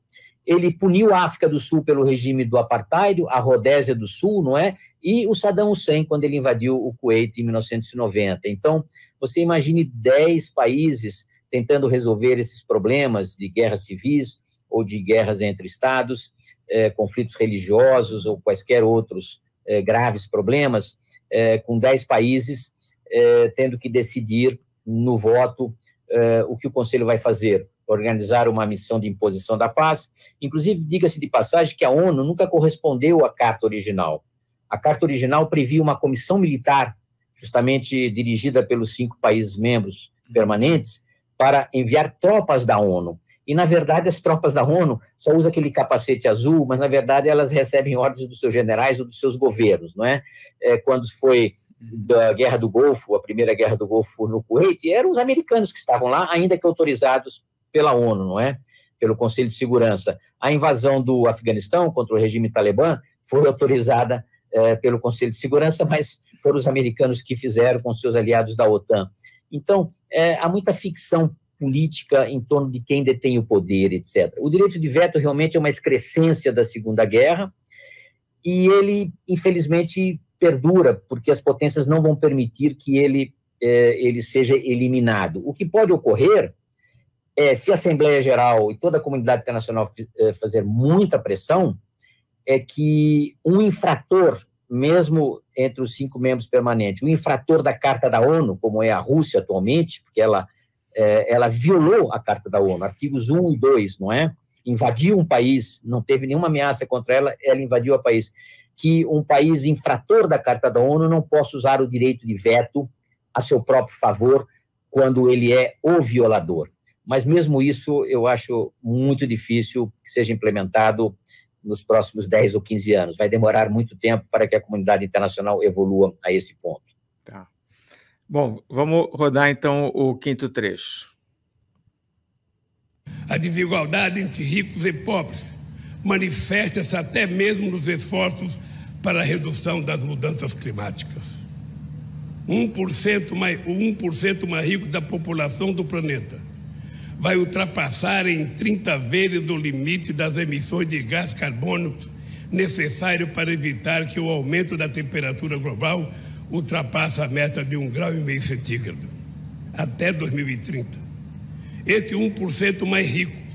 ele puniu a África do Sul pelo regime do apartheid, a Rodésia do Sul, não é? E o Saddam Hussein, quando ele invadiu o Kuwait em 1990. Então, você imagine 10 países tentando resolver esses problemas de guerras civis ou de guerras entre estados, conflitos religiosos ou quaisquer outros graves problemas, com 10 países tendo que decidir no voto o que o Conselho vai fazer. Organizar uma missão de imposição da paz. Inclusive, diga-se de passagem que a ONU nunca correspondeu à carta original. A carta original previa uma comissão militar, justamente dirigida pelos 5 países membros permanentes, para enviar tropas da ONU. E, na verdade, as tropas da ONU só usam aquele capacete azul, mas, na verdade, elas recebem ordens dos seus generais ou dos seus governos, não é? Quando foi da Guerra do Golfo, a primeira Guerra do Golfo no Kuwait, eram os americanos que estavam lá, ainda que autorizados pela ONU, não é? Pelo Conselho de Segurança. A invasão do Afeganistão contra o regime talibã foi autorizada pelo Conselho de Segurança, mas foram os americanos que fizeram com seus aliados da OTAN. Então, há muita ficção política em torno de quem detém o poder, etc. O direito de veto realmente é uma excrescência da Segunda Guerra e ele, infelizmente, perdura, porque as potências não vão permitir que ele seja eliminado. O que pode ocorrer se a Assembleia Geral e toda a comunidade internacional fazer muita pressão, é que um infrator, mesmo entre os 5 membros permanentes, um infrator da Carta da ONU, como é a Rússia atualmente, porque ela violou a Carta da ONU, artigos 1 e 2, não é? Invadiu um país, não teve nenhuma ameaça contra ela, ela invadiu o país. Que um país infrator da Carta da ONU não possa usar o direito de veto a seu próprio favor quando ele é o violador. Mas mesmo isso eu acho muito difícil que seja implementado nos próximos 10 ou 15 anos. Vai demorar muito tempo para que a comunidade internacional evolua a esse ponto. Tá. Bom, vamos rodar então o 5º trecho. A desigualdade entre ricos e pobres manifesta-se até mesmo nos esforços para a redução das mudanças climáticas. 1% mais rico da população do planeta vai ultrapassar em 30 vezes o limite das emissões de gás carbônico necessário para evitar que o aumento da temperatura global ultrapasse a meta de 1,5 graus centígrado até 2030. Esse 1% mais rico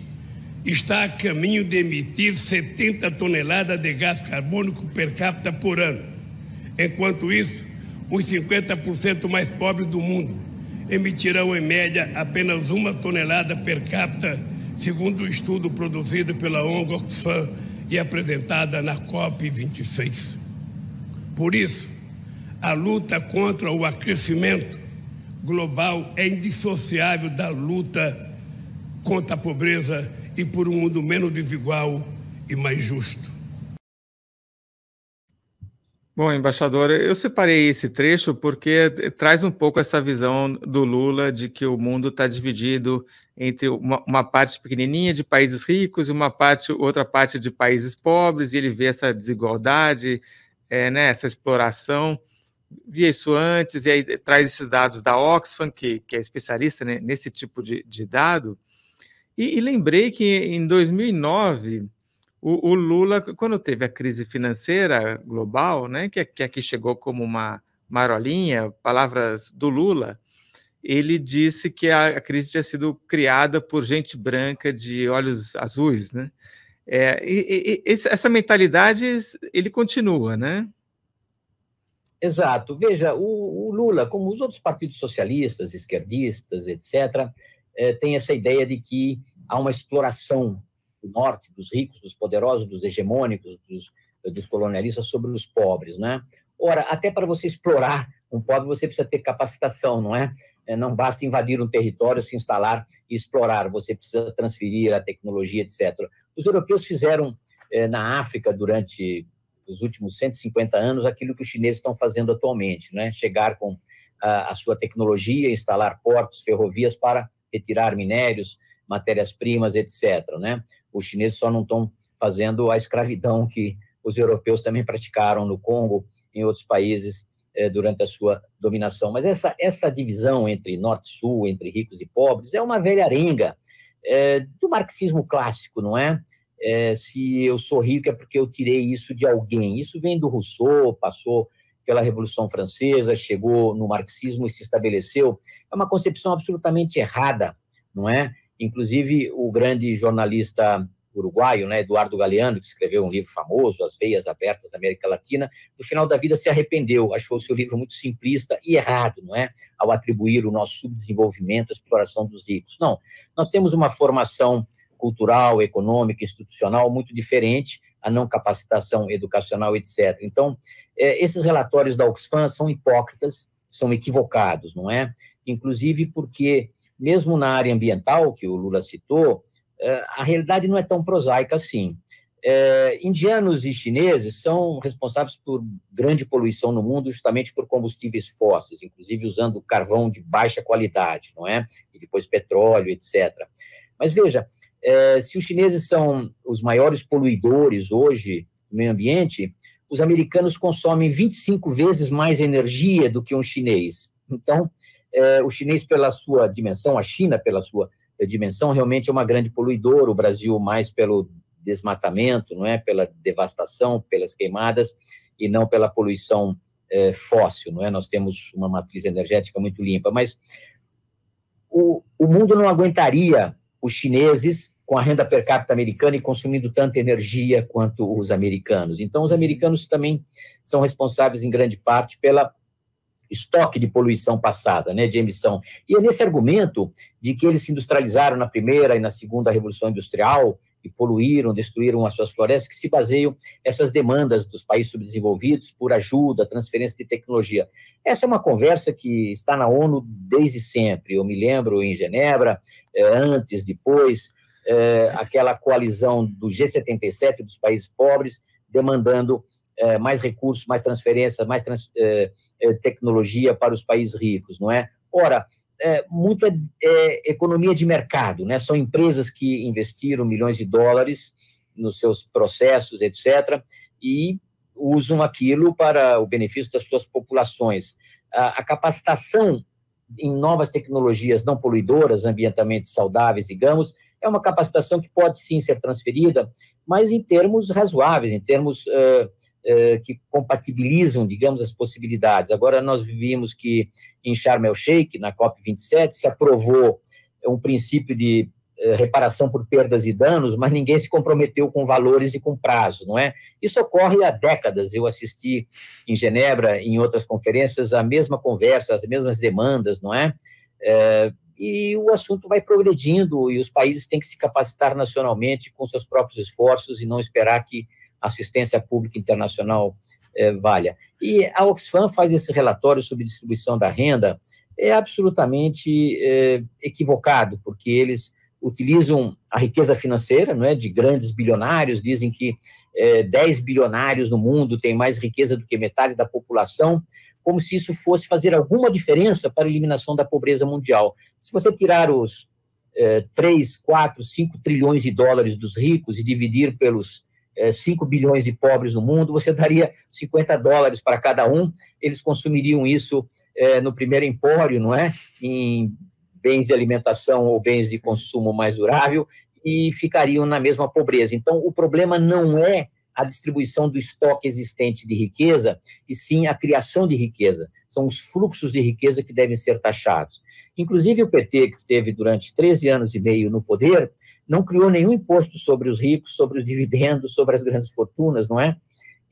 está a caminho de emitir 70 toneladas de gás carbônico per capita por ano. Enquanto isso, os 50% mais pobres do mundo emitirão, em média, apenas 1 tonelada per capita, segundo o estudo produzido pela ONG Oxfam e apresentada na COP26. Por isso, a luta contra o aquecimento global é indissociável da luta contra a pobreza e por um mundo menos desigual e mais justo. Bom, embaixador, eu separei esse trecho porque traz um pouco essa visão do Lula de que o mundo está dividido entre uma parte pequenininha de países ricos e outra parte de países pobres, e ele vê essa desigualdade, né, essa exploração. Vi isso antes, e aí traz esses dados da Oxfam, que é especialista, né, nesse tipo de dado, e lembrei que em 2009... O Lula, quando teve a crise financeira global, né, que aqui chegou como uma Marolinha, palavras do Lula, ele disse que a crise tinha sido criada por gente branca de olhos azuis, né? Essa mentalidade, ele continua, né? Exato. Veja, o Lula, como os outros partidos socialistas, esquerdistas, etc., tem essa ideia de que há uma exploração do norte, dos ricos, dos poderosos, dos hegemônicos, dos colonialistas sobre os pobres, né? Ora, até para você explorar um pobre, você precisa ter capacitação, não é? Não basta invadir um território, se instalar e explorar, você precisa transferir a tecnologia, etc. Os europeus fizeram na África, durante os últimos 150 anos, aquilo que os chineses estão fazendo atualmente, né? Chegar com a sua tecnologia, instalar portos, ferrovias para retirar minérios, matérias-primas, etc., né? Os chineses só não estão fazendo a escravidão que os europeus também praticaram no Congo, em outros países, durante a sua dominação. Mas essa divisão entre norte e sul, entre ricos e pobres, é uma velha arenga do marxismo clássico, não é? Se eu sou rico é porque eu tirei isso de alguém. Isso vem do Rousseau, passou pela Revolução Francesa, chegou no marxismo e se estabeleceu. É uma concepção absolutamente errada, não é? Inclusive, o grande jornalista uruguaio, né, Eduardo Galeano, que escreveu um livro famoso, As Veias Abertas da América Latina, no final da vida se arrependeu, achou seu livro muito simplista e errado, não é? Ao atribuir o nosso subdesenvolvimento à exploração dos ricos. Não, nós temos uma formação cultural, econômica, institucional muito diferente, a não capacitação educacional, etc. Então, esses relatórios da Oxfam são hipócritas, são equivocados, não é? Inclusive porque, mesmo na área ambiental, que o Lula citou, a realidade não é tão prosaica assim. Indianos e chineses são responsáveis por grande poluição no mundo justamente por combustíveis fósseis, inclusive usando carvão de baixa qualidade, não é? E depois petróleo, etc. Mas veja, se os chineses são os maiores poluidores hoje do meio ambiente, os americanos consomem 25 vezes mais energia do que um chinês. Então, o chinês, pela sua dimensão, a China, pela sua dimensão, realmente é uma grande poluidora, o Brasil mais pelo desmatamento, não é? Pela devastação, pelas queimadas, e não pela poluição fóssil, não é? Nós temos uma matriz energética muito limpa, mas o mundo não aguentaria os chineses com a renda per capita americana e consumindo tanta energia quanto os americanos. Então, os americanos também são responsáveis, em grande parte, pela estoque de poluição passada, né, de emissão. E é nesse argumento de que eles se industrializaram na primeira e na segunda Revolução Industrial e poluíram, destruíram as suas florestas, que se baseiam essas demandas dos países subdesenvolvidos por ajuda, transferência de tecnologia. Essa é uma conversa que está na ONU desde sempre. Eu me lembro em Genebra, antes, depois, aquela coalizão do G77 dos países pobres, demandando mais recursos, mais transferência, mais tecnologia para os países ricos, não é? Ora, muito economia de mercado, né? São empresas que investiram milhões de dólares nos seus processos, etc., e usam aquilo para o benefício das suas populações. A capacitação em novas tecnologias não poluidoras, ambientalmente saudáveis, digamos, é uma capacitação que pode sim ser transferida, mas em termos razoáveis, em termos que compatibilizam, digamos, as possibilidades. Agora, nós vimos que em Sharm el-Sheikh, na COP27, se aprovou um princípio de reparação por perdas e danos, mas ninguém se comprometeu com valores e com prazos, não é? Isso ocorre há décadas. Eu assisti em Genebra, em outras conferências, a mesma conversa, as mesmas demandas, não é? E o assunto vai progredindo e os países têm que se capacitar nacionalmente com seus próprios esforços e não esperar que a assistência pública internacional valha. E a Oxfam faz esse relatório sobre distribuição da renda, absolutamente equivocado, porque eles utilizam a riqueza financeira, não é, de grandes bilionários, dizem que 10 bilionários no mundo têm mais riqueza do que metade da população, como se isso fosse fazer alguma diferença para a eliminação da pobreza mundial. Se você tirar os 3, 4, 5 trilhões de dólares dos ricos e dividir pelos 5 bilhões de pobres no mundo, você daria $50 para cada um, eles consumiriam isso no primeiro empório, não é? Em bens de alimentação ou bens de consumo mais durável, e ficariam na mesma pobreza. Então, o problema não é a distribuição do estoque existente de riqueza, e sim a criação de riqueza. São os fluxos de riqueza que devem ser taxados. Inclusive, o PT, que esteve durante 13 anos e meio no poder, não criou nenhum imposto sobre os ricos, sobre os dividendos, sobre as grandes fortunas, não é?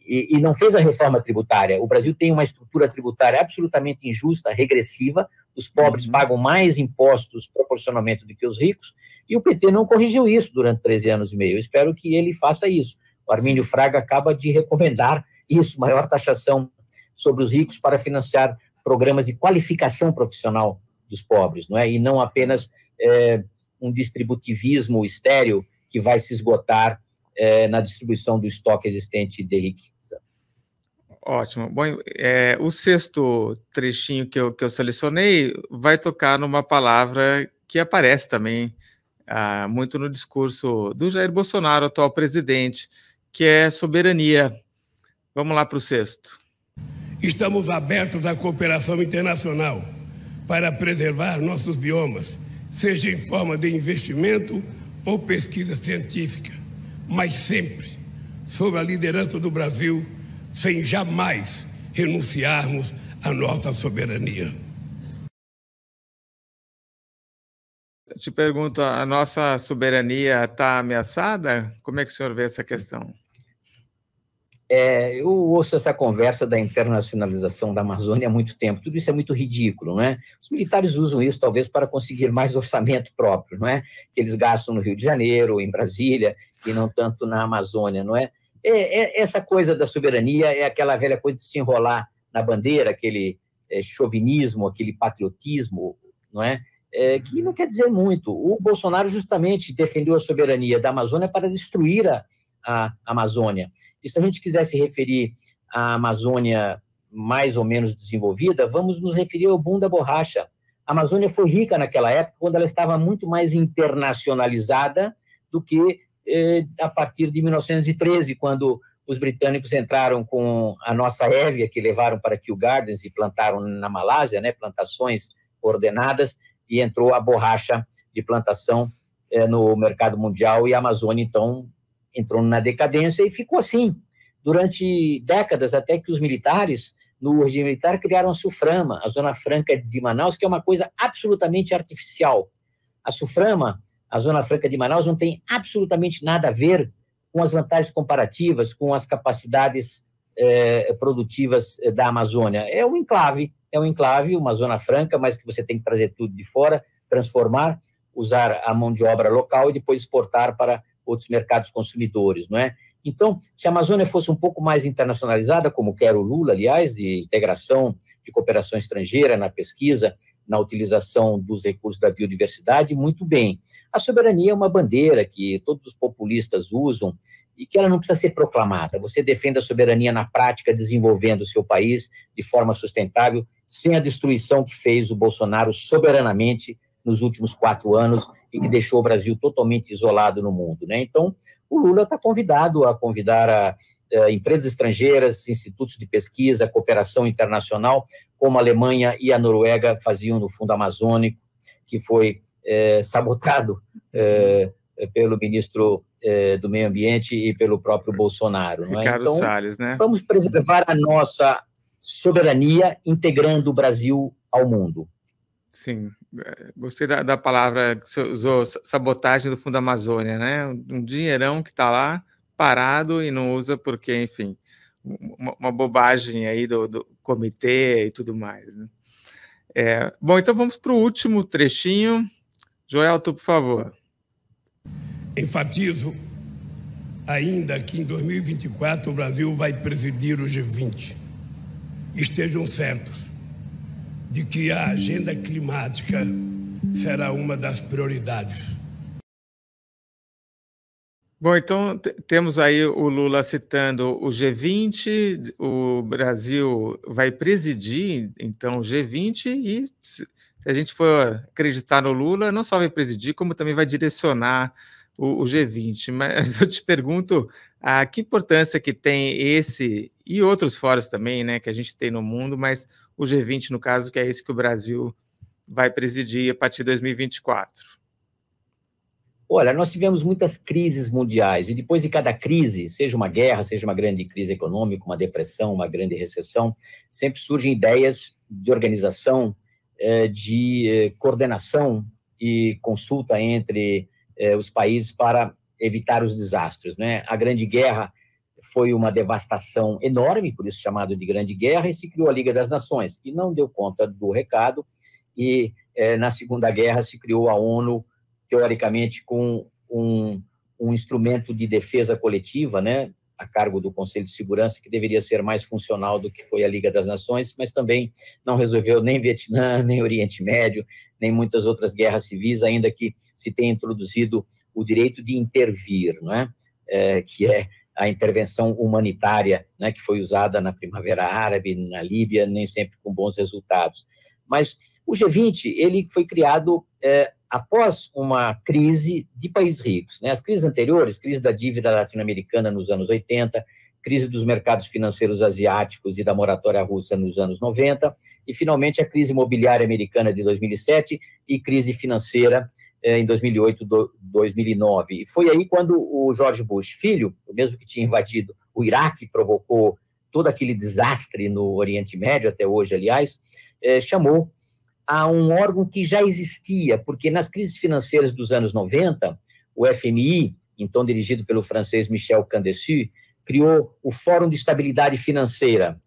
E não fez a reforma tributária. O Brasil tem uma estrutura tributária absolutamente injusta, regressiva, os pobres pagam mais impostos proporcionalmente do que os ricos, e o PT não corrigiu isso durante 13 anos e meio. Eu espero que ele faça isso. O Armínio Fraga acaba de recomendar isso, maior taxação sobre os ricos para financiar programas de qualificação profissional dos pobres, não é? E não apenas um distributivismo estéril que vai se esgotar na distribuição do estoque existente de riqueza. Ótimo. Bom, o sexto trechinho que eu selecionei vai tocar numa palavra que aparece também muito no discurso do Jair Bolsonaro, atual presidente, que é soberania. Vamos lá para o sexto. Estamos abertos à cooperação internacional para preservar nossos biomas, seja em forma de investimento ou pesquisa científica, mas sempre sob a liderança do Brasil, sem jamais renunciarmos à nossa soberania. Eu te pergunto, a nossa soberania está ameaçada? Como é que o senhor vê essa questão? Eu ouço essa conversa da internacionalização da Amazônia há muito tempo. Tudo isso é muito ridículo, não é? Os militares usam isso, talvez, para conseguir mais orçamento próprio, não é? Que eles gastam no Rio de Janeiro, em Brasília, e não tanto na Amazônia, não é? Essa coisa da soberania é aquela velha coisa de se enrolar na bandeira, aquele chauvinismo, aquele patriotismo, não é? Que não quer dizer muito. O Bolsonaro justamente defendeu a soberania da Amazônia para destruir a Amazônia. E se a gente quiser se referir à Amazônia mais ou menos desenvolvida, vamos nos referir ao boom da borracha. A Amazônia foi rica naquela época, quando ela estava muito mais internacionalizada do que a partir de 1913, quando os britânicos entraram com a nossa Hévia, que levaram para Kew Gardens e plantaram na Malásia, né, plantações ordenadas, e entrou a borracha de plantação no mercado mundial, e a Amazônia, então, entrou na decadência e ficou assim durante décadas, até que os militares, no regime militar, criaram a SUFRAMA, a Zona Franca de Manaus, que é uma coisa absolutamente artificial. A SUFRAMA, a Zona Franca de Manaus, não tem absolutamente nada a ver com as vantagens comparativas, com as capacidades produtivas da Amazônia. É um enclave, uma Zona Franca, mas que você tem que trazer tudo de fora, transformar, usar a mão de obra local e depois exportar para outros mercados consumidores, não é? Então, se a Amazônia fosse um pouco mais internacionalizada, como quer o Lula, aliás, de integração, de cooperação estrangeira na pesquisa, na utilização dos recursos da biodiversidade, muito bem. A soberania é uma bandeira que todos os populistas usam e que ela não precisa ser proclamada. Você defende a soberania na prática, desenvolvendo o seu país de forma sustentável, sem a destruição que fez o Bolsonaro soberanamente nos últimos 4 anos e que deixou o Brasil totalmente isolado no mundo, né? Então, o Lula está convidado a convidar empresas estrangeiras, institutos de pesquisa, cooperação internacional, como a Alemanha e a Noruega faziam no Fundo Amazônico, que foi sabotado pelo ministro do Meio Ambiente e pelo próprio Bolsonaro. Não é? Ricardo Então, Salles, né? Vamos preservar a nossa soberania integrando o Brasil ao mundo. Sim, gostei da palavra que você usou, sabotagem do Fundo Amazônia, né? Um dinheirão que está lá parado e não usa porque, enfim, uma bobagem aí do comitê e tudo mais, né? Bom, então vamos para o último trechinho. Joelto, por favor. Enfatizo ainda que em 2024 o Brasil vai presidir o G20. Estejam certos de que a agenda climática será uma das prioridades. Bom, então temos aí o Lula citando o G20, o Brasil vai presidir, então, o G20, e se a gente for acreditar no Lula, não só vai presidir, como também vai direcionar o G20. Mas eu te pergunto, que importância que tem esse e outros fóruns também, né, que a gente tem no mundo, mas o G20, no caso, que é esse que o Brasil vai presidir a partir de 2024. Olha, nós tivemos muitas crises mundiais, e depois de cada crise, seja uma guerra, seja uma grande crise econômica, uma depressão, uma grande recessão, sempre surgem ideias de organização, de coordenação e consulta entre os países para evitar os desastres, né? A Grande Guerra foi uma devastação enorme, por isso chamado de Grande Guerra, e se criou a Liga das Nações, que não deu conta do recado, e na Segunda Guerra se criou a ONU, teoricamente com um instrumento de defesa coletiva, né, a cargo do Conselho de Segurança, que deveria ser mais funcional do que foi a Liga das Nações, mas também não resolveu nem Vietnã, nem Oriente Médio, nem muitas outras guerras civis, ainda que se tenha introduzido o direito de intervir, não é? Que é a intervenção humanitária, né, que foi usada na Primavera Árabe, na Líbia, nem sempre com bons resultados. Mas o G20 ele foi criado após uma crise de países ricos, né? As crises anteriores, crise da dívida latino-americana nos anos 80, crise dos mercados financeiros asiáticos e da moratória russa nos anos 90, e finalmente a crise imobiliária americana de 2007 e crise financeira em 2008, 2009. E foi aí quando o George Bush, filho, o mesmo que tinha invadido o Iraque, provocou todo aquele desastre no Oriente Médio, até hoje, aliás, chamou a um órgão que já existia, porque nas crises financeiras dos anos 90, o FMI, então dirigido pelo francês Michel Candesu, criou o Fórum de Estabilidade Financeira,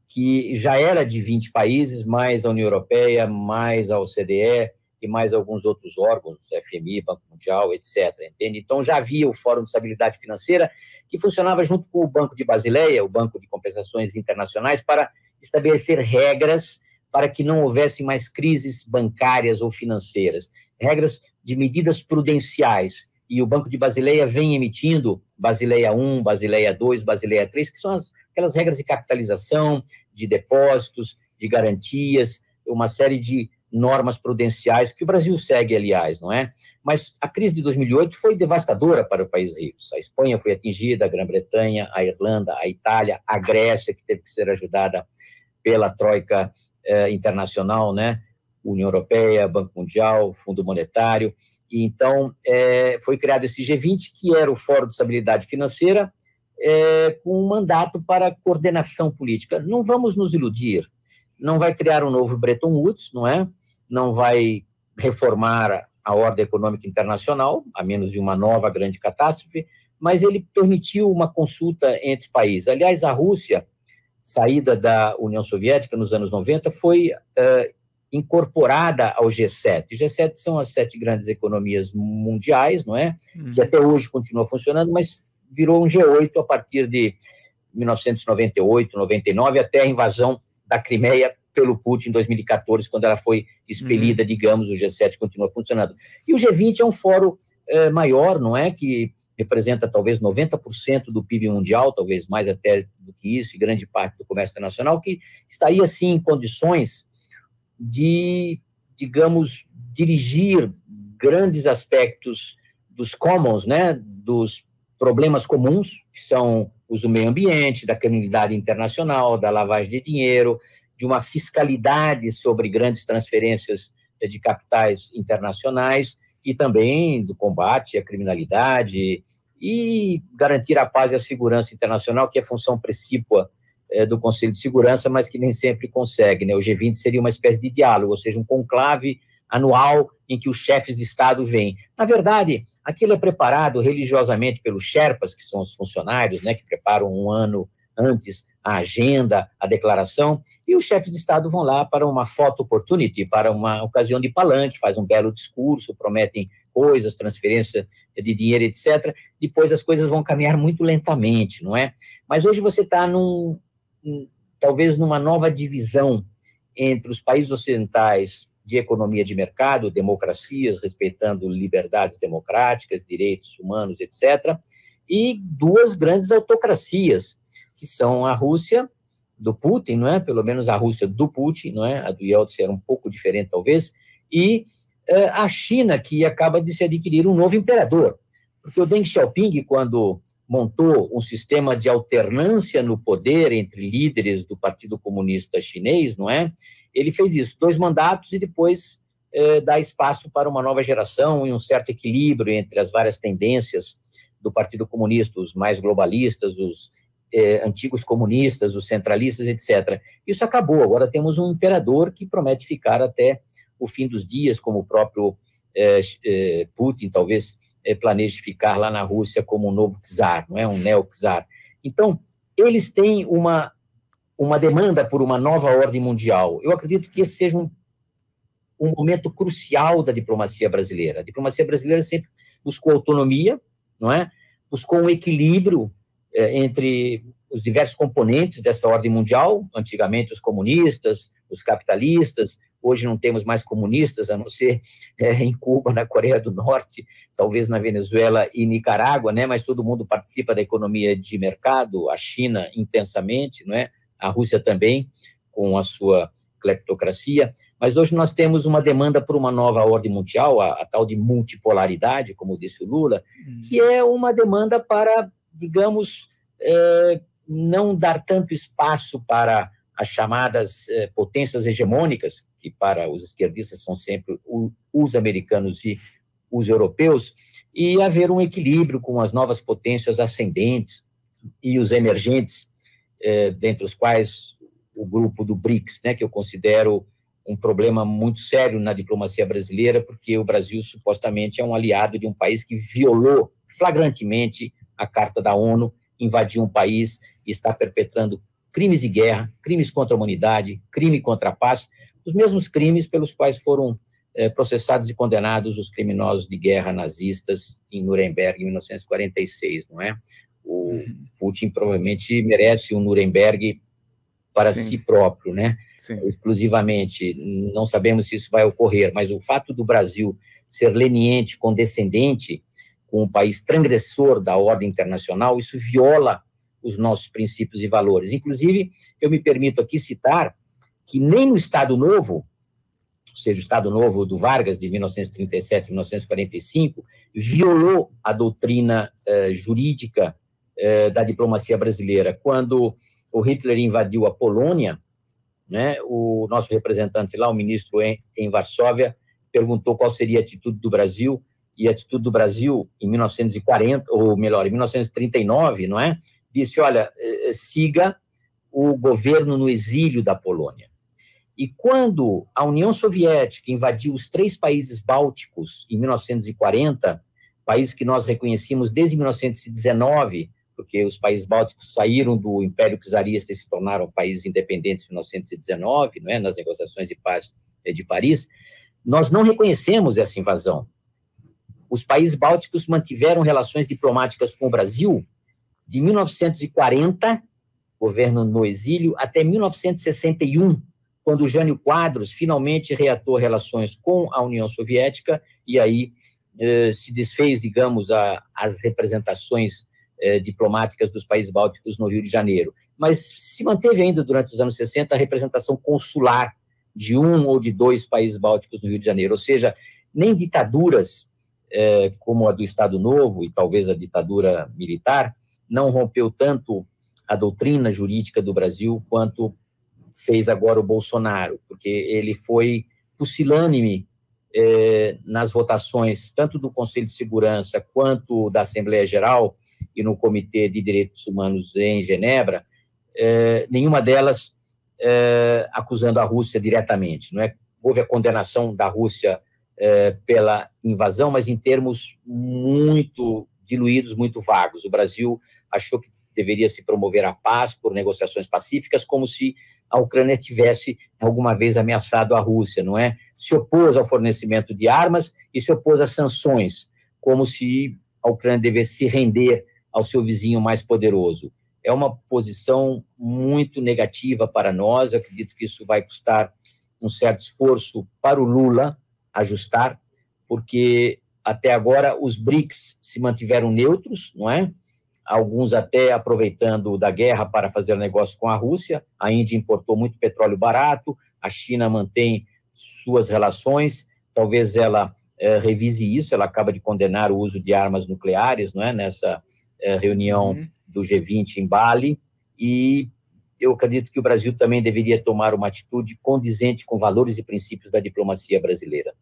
que já era de 20 países, mais a União Europeia, mais a OCDE e mais alguns outros órgãos, FMI, Banco Mundial, etc. Entende? Então já havia o Fórum de Estabilidade Financeira, que funcionava junto com o Banco de Basileia, o Banco de Compensações Internacionais, para estabelecer regras para que não houvesse mais crises bancárias ou financeiras, regras de medidas prudenciais. E o Banco de Basileia vem emitindo Basileia I, Basileia II, Basileia III, que são aquelas regras de capitalização, de depósitos, de garantias, uma série de normas prudenciais que o Brasil segue, aliás, não é? Mas a crise de 2008 foi devastadora para os países ricos. A Espanha foi atingida, a Grã-Bretanha, a Irlanda, a Itália, a Grécia, que teve que ser ajudada pela troika internacional, né? União Europeia, Banco Mundial, Fundo Monetário. E então foi criado esse G20, que era o Fórum de Estabilidade Financeira, com um mandato para coordenação política. Não vamos nos iludir, não vai criar um novo Bretton Woods, não é? Não vai reformar a ordem econômica internacional, a menos de uma nova grande catástrofe, mas ele permitiu uma consulta entre países. Aliás, a Rússia, saída da União Soviética nos anos 90, foi incorporada ao G7. O G7 são as 7 grandes economias mundiais, não é? Que até hoje continua funcionando, mas virou um G8 a partir de 1998, 99, até a invasão da Crimeia pelo Putin em 2014, quando ela foi expelida, digamos, o G7 continua funcionando. E o G20 é um fórum maior, não é? Que representa talvez 90% do PIB mundial, talvez mais até do que isso, e grande parte do comércio internacional, que estaria, assim, em condições de, digamos, dirigir grandes aspectos dos commons, né, dos problemas comuns, que são os do meio ambiente, da criminalidade internacional, da lavagem de dinheiro, de uma fiscalidade sobre grandes transferências de capitais internacionais, e também do combate à criminalidade e garantir a paz e a segurança internacional, que é função precípua do Conselho de Segurança, mas que nem sempre consegue, né? O G20 seria uma espécie de diálogo, ou seja, um conclave anual em que os chefes de Estado vêm. Na verdade, aquilo é preparado religiosamente pelos Sherpas, que são os funcionários, né, que preparam um ano antes a agenda, a declaração, e os chefes de Estado vão lá para uma photo opportunity, para uma ocasião de palanque, faz um belo discurso, prometem coisas, transferência de dinheiro, etc. Depois as coisas vão caminhar muito lentamente, não é? Mas hoje você está talvez numa nova divisão entre os países ocidentais de economia de mercado, democracias, respeitando liberdades democráticas, direitos humanos, etc., e 2 grandes autocracias, que são a Rússia do Putin, não é? Pelo menos a Rússia do Putin, não é? A do Yeltsin era um pouco diferente, talvez, e a China, que acaba de se adquirir um novo imperador, porque o Deng Xiaoping, quando montou um sistema de alternância no poder entre líderes do Partido Comunista Chinês, não é? Ele fez isso, 2 mandatos e depois dá espaço para uma nova geração e um certo equilíbrio entre as várias tendências do Partido Comunista, os mais globalistas, os antigos comunistas, os centralistas, etc. Isso acabou, agora temos um imperador que promete ficar até o fim dos dias, como o próprio Putin talvez planeje ficar lá na Rússia como um novo czar, não é? Um neo-czar. Então, eles têm uma demanda por uma nova ordem mundial. Eu acredito que esse seja um momento crucial da diplomacia brasileira. A diplomacia brasileira sempre buscou autonomia, não é? Buscou um equilíbrio entre os diversos componentes dessa ordem mundial, antigamente os comunistas, os capitalistas, hoje não temos mais comunistas, a não ser em Cuba, na Coreia do Norte, talvez na Venezuela e Nicarágua, né? Mas todo mundo participa da economia de mercado, a China intensamente, não é? A Rússia também, com a sua cleptocracia, mas hoje nós temos uma demanda por uma nova ordem mundial, a tal de multipolaridade, como disse o Lula, que é uma demanda para, digamos, não dar tanto espaço para as chamadas potências hegemônicas, que para os esquerdistas são sempre os americanos e os europeus, e haver um equilíbrio com as novas potências ascendentes e os emergentes, dentre os quais o grupo do BRICS, né, que eu considero um problema muito sério na diplomacia brasileira, porque o Brasil supostamente é um aliado de um país que violou flagrantemente a Carta da ONU, invadiu um país e está perpetrando crimes de guerra, crimes contra a humanidade, crime contra a paz, os mesmos crimes pelos quais foram processados e condenados os criminosos de guerra nazistas em Nuremberg, em 1946, não é? O Putin provavelmente merece um Nuremberg para si próprio, né? Exclusivamente. Não sabemos se isso vai ocorrer, mas o fato do Brasil ser leniente, condescendente com um país transgressor da ordem internacional, isso viola os nossos princípios e valores. Inclusive, eu me permito aqui citar que nem no Estado Novo, ou seja, o Estado Novo do Vargas, de 1937 a 1945, violou a doutrina jurídica da diplomacia brasileira. Quando o Hitler invadiu a Polônia, né, o nosso representante lá, o ministro em Varsóvia, perguntou qual seria a atitude do Brasil, e a atitude do Brasil em 1940, ou melhor, em 1939, não é? Disse, olha, siga o governo no exílio da Polônia. E quando a União Soviética invadiu os 3 países bálticos em 1940, países que nós reconhecíamos desde 1919, porque os países bálticos saíram do Império Czarista e se tornaram países independentes em 1919, não é? Nas negociações de paz de Paris, nós não reconhecemos essa invasão. Os países bálticos mantiveram relações diplomáticas com o Brasil de 1940, governo no exílio, até 1961, quando Jânio Quadros finalmente reatou relações com a União Soviética, e aí se desfez, digamos, as representações diplomáticas dos países bálticos no Rio de Janeiro. Mas se manteve ainda durante os anos 60 a representação consular de um ou de 2 países bálticos no Rio de Janeiro, ou seja, nem ditaduras como a do Estado Novo e talvez a ditadura militar não rompeu tanto a doutrina jurídica do Brasil quanto fez agora o Bolsonaro, porque ele foi pusilânime nas votações tanto do Conselho de Segurança quanto da Assembleia Geral e no Comitê de Direitos Humanos em Genebra, nenhuma delas acusando a Rússia diretamente, não é? Houve a condenação da Rússia pela invasão, mas em termos muito diluídos, muito vagos. O Brasil achou que deveria se promover a paz por negociações pacíficas, como se a Ucrânia tivesse alguma vez ameaçado a Rússia, não é? Se opôs ao fornecimento de armas e se opôs às sanções, como se a Ucrânia devesse se render ao seu vizinho mais poderoso. É uma posição muito negativa para nós, eu acredito que isso vai custar um certo esforço para o Lula ajustar, porque até agora os BRICS se mantiveram neutros, não é? Alguns até aproveitando da guerra para fazer negócio com a Rússia. A Índia importou muito petróleo barato, a China mantém suas relações, talvez ela revise isso, ela acaba de condenar o uso de armas nucleares, não é? Nessa reunião do G20 em Bali, e eu acredito que o Brasil também deveria tomar uma atitude condizente com valores e princípios da diplomacia brasileira.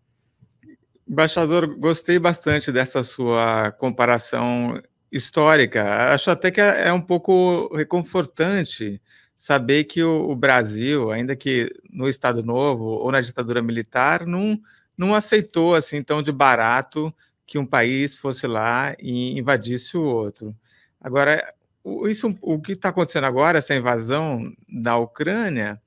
Embaixador, gostei bastante dessa sua comparação histórica. Acho até que é um pouco reconfortante saber que o Brasil, ainda que no Estado Novo ou na ditadura militar, não aceitou assim tão de barato que um país fosse lá e invadisse o outro. Agora, o que está acontecendo agora, essa invasão da Ucrânia,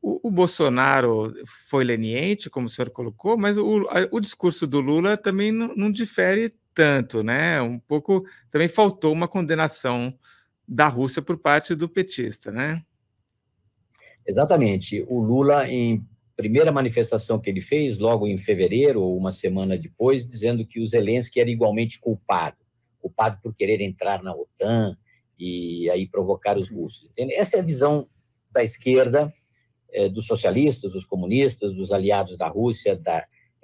o Bolsonaro foi leniente, como o senhor colocou, mas o discurso do Lula também não difere tanto, né? Um pouco também faltou uma condenação da Rússia por parte do petista, né? Exatamente. O Lula, em primeira manifestação que ele fez, logo em fevereiro, ou uma semana depois, dizendo que o Zelensky era igualmente culpado por querer entrar na OTAN e aí provocar os russos. Entende? Essa é a visão da esquerda, dos socialistas, dos comunistas, dos aliados da Rússia,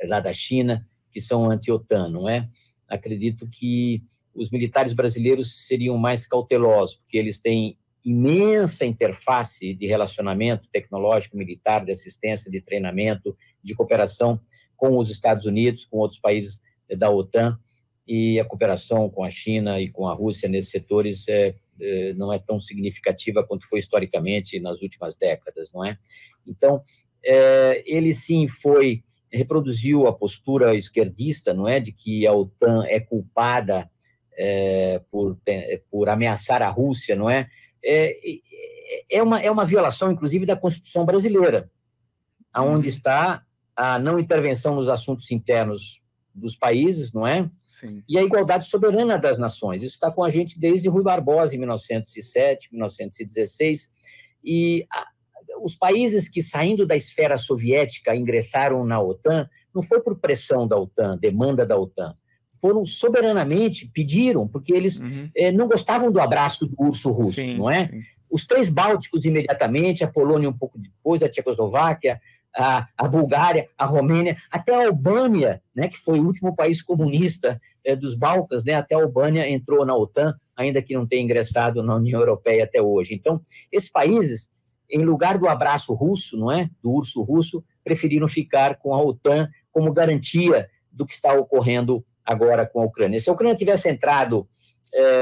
lá da China, que são anti-OTAN, não é? Acredito que os militares brasileiros seriam mais cautelosos, porque eles têm imensa interface de relacionamento tecnológico, militar, de assistência, de treinamento, de cooperação com os Estados Unidos, com outros países da OTAN, e a cooperação com a China e com a Rússia nesses setores não é tão significativa quanto foi historicamente nas últimas décadas, não é? Então, ele sim reproduziu a postura esquerdista, não é, de que a OTAN é culpada por ameaçar a Rússia, não é? É uma violação, inclusive, da Constituição brasileira, onde está a não intervenção nos assuntos internos dos países, não é? Sim. E a igualdade soberana das nações. Isso está com a gente desde Rui Barbosa, em 1907, 1916, e os países que, saindo da esfera soviética, ingressaram na OTAN, não foi por pressão da OTAN, demanda da OTAN, foram soberanamente, pediram, porque eles não gostavam do abraço do urso russo, sim, não é? Sim. Os três bálticos imediatamente, a Polônia um pouco depois, a Tchecoslováquia, a Bulgária, a Romênia, até a Albânia, né, que foi o último país comunista dos Balcãs, né, até a Albânia entrou na OTAN, ainda que não tenha ingressado na União Europeia até hoje. Então, esses países, em lugar do abraço russo, não é, do urso russo, preferiram ficar com a OTAN como garantia do que está ocorrendo agora com a Ucrânia. Se a Ucrânia tivesse entrado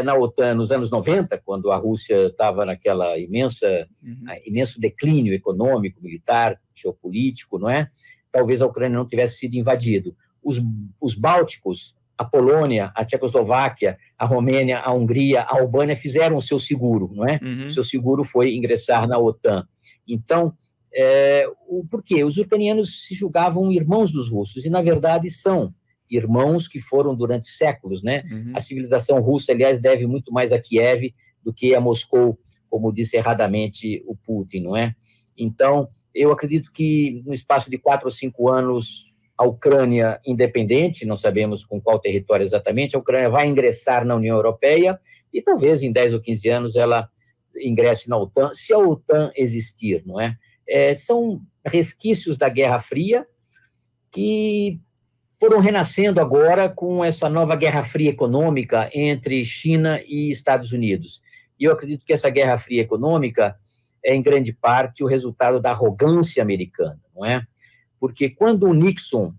na OTAN nos anos 90, quando a Rússia estava naquela imenso declínio econômico, militar, geopolítico, não é? Talvez a Ucrânia não tivesse sido invadida. Os bálticos, a Polônia, a Tchecoslováquia, a Romênia, a Hungria, a Albânia fizeram o seu seguro, não é? O seu seguro foi ingressar na OTAN. Então, por quê? Os ucranianos se julgavam irmãos dos russos, e na verdade são irmãos que foram durante séculos, né? A civilização russa, aliás, deve muito mais a Kiev do que a Moscou, como disse erradamente o Putin, não é? Então, eu acredito que no espaço de 4 ou 5 anos, a Ucrânia independente, não sabemos com qual território exatamente, a Ucrânia vai ingressar na União Europeia e talvez em 10 ou 15 anos ela ingresse na OTAN, se a OTAN existir, não é? São resquícios da Guerra Fria que foram renascendo agora com essa nova Guerra Fria econômica entre China e Estados Unidos. E eu acredito que essa Guerra Fria econômica é, em grande parte, o resultado da arrogância americana, não é? Porque quando o Nixon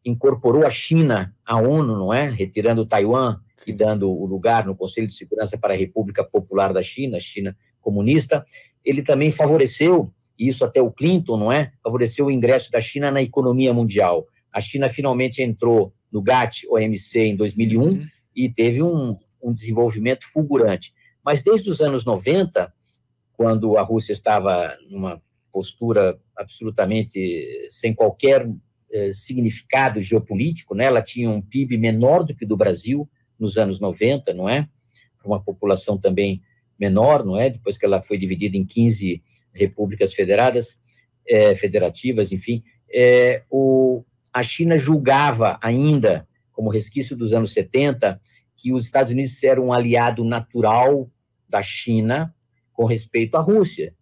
incorporou a China à ONU, não é? Retirando Taiwan e dando o lugar no Conselho de Segurança para a República Popular da China, a China comunista, ele também favoreceu, e isso até o Clinton, não é? Favoreceu o ingresso da China na economia mundial. A China finalmente entrou no GATT-OMC em 2001 e teve um desenvolvimento fulgurante. Mas desde os anos 90, quando a Rússia estava numa postura absolutamente sem qualquer significado geopolítico, né? Ela tinha um PIB menor do que o do Brasil nos anos 90, não é? Uma população também menor, não é? Depois que ela foi dividida em 15 repúblicas federativas, enfim, a China julgava ainda, como resquício dos anos 70, que os Estados Unidos eram um aliado natural da China com respeito à Rússia,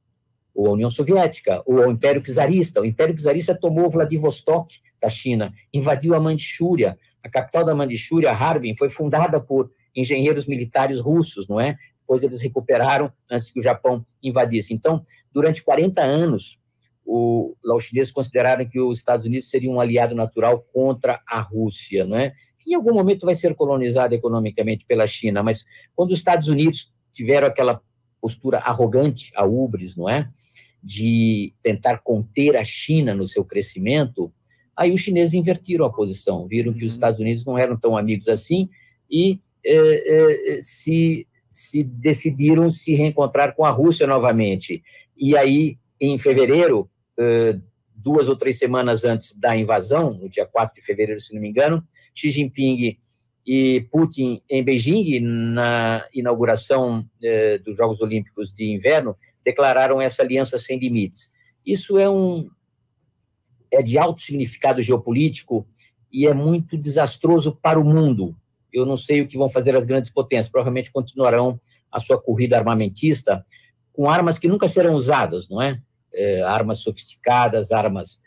ou à União Soviética, ou ao Império Czarista. O Império Czarista tomou Vladivostok da China, invadiu a Manchúria. A capital da Manchúria, Harbin, foi fundada por engenheiros militares russos, não é? depois eles recuperaram antes que o Japão invadisse. Então, durante 40 anos, os chineses consideraram que os Estados Unidos seriam um aliado natural contra a Rússia, não é? Que em algum momento vai ser colonizada economicamente pela China, mas quando os Estados Unidos tiveram aquela postura arrogante, a ubris, não é? De tentar conter a China no seu crescimento, aí os chineses invertiram a posição, viram que os Estados Unidos não eram tão amigos assim e se decidiram se reencontrar com a Rússia novamente. E aí, em fevereiro, 2 ou 3 semanas antes da invasão, no dia 4 de fevereiro, se não me engano, Xi Jinping e Putin em Beijing, na inauguração dos Jogos Olímpicos de Inverno, declararam essa aliança sem limites. Isso é de alto significado geopolítico e é muito desastroso para o mundo. Eu não sei o que vão fazer as grandes potências, provavelmente continuarão a sua corrida armamentista com armas que nunca serão usadas, não é? Armas sofisticadas, armas,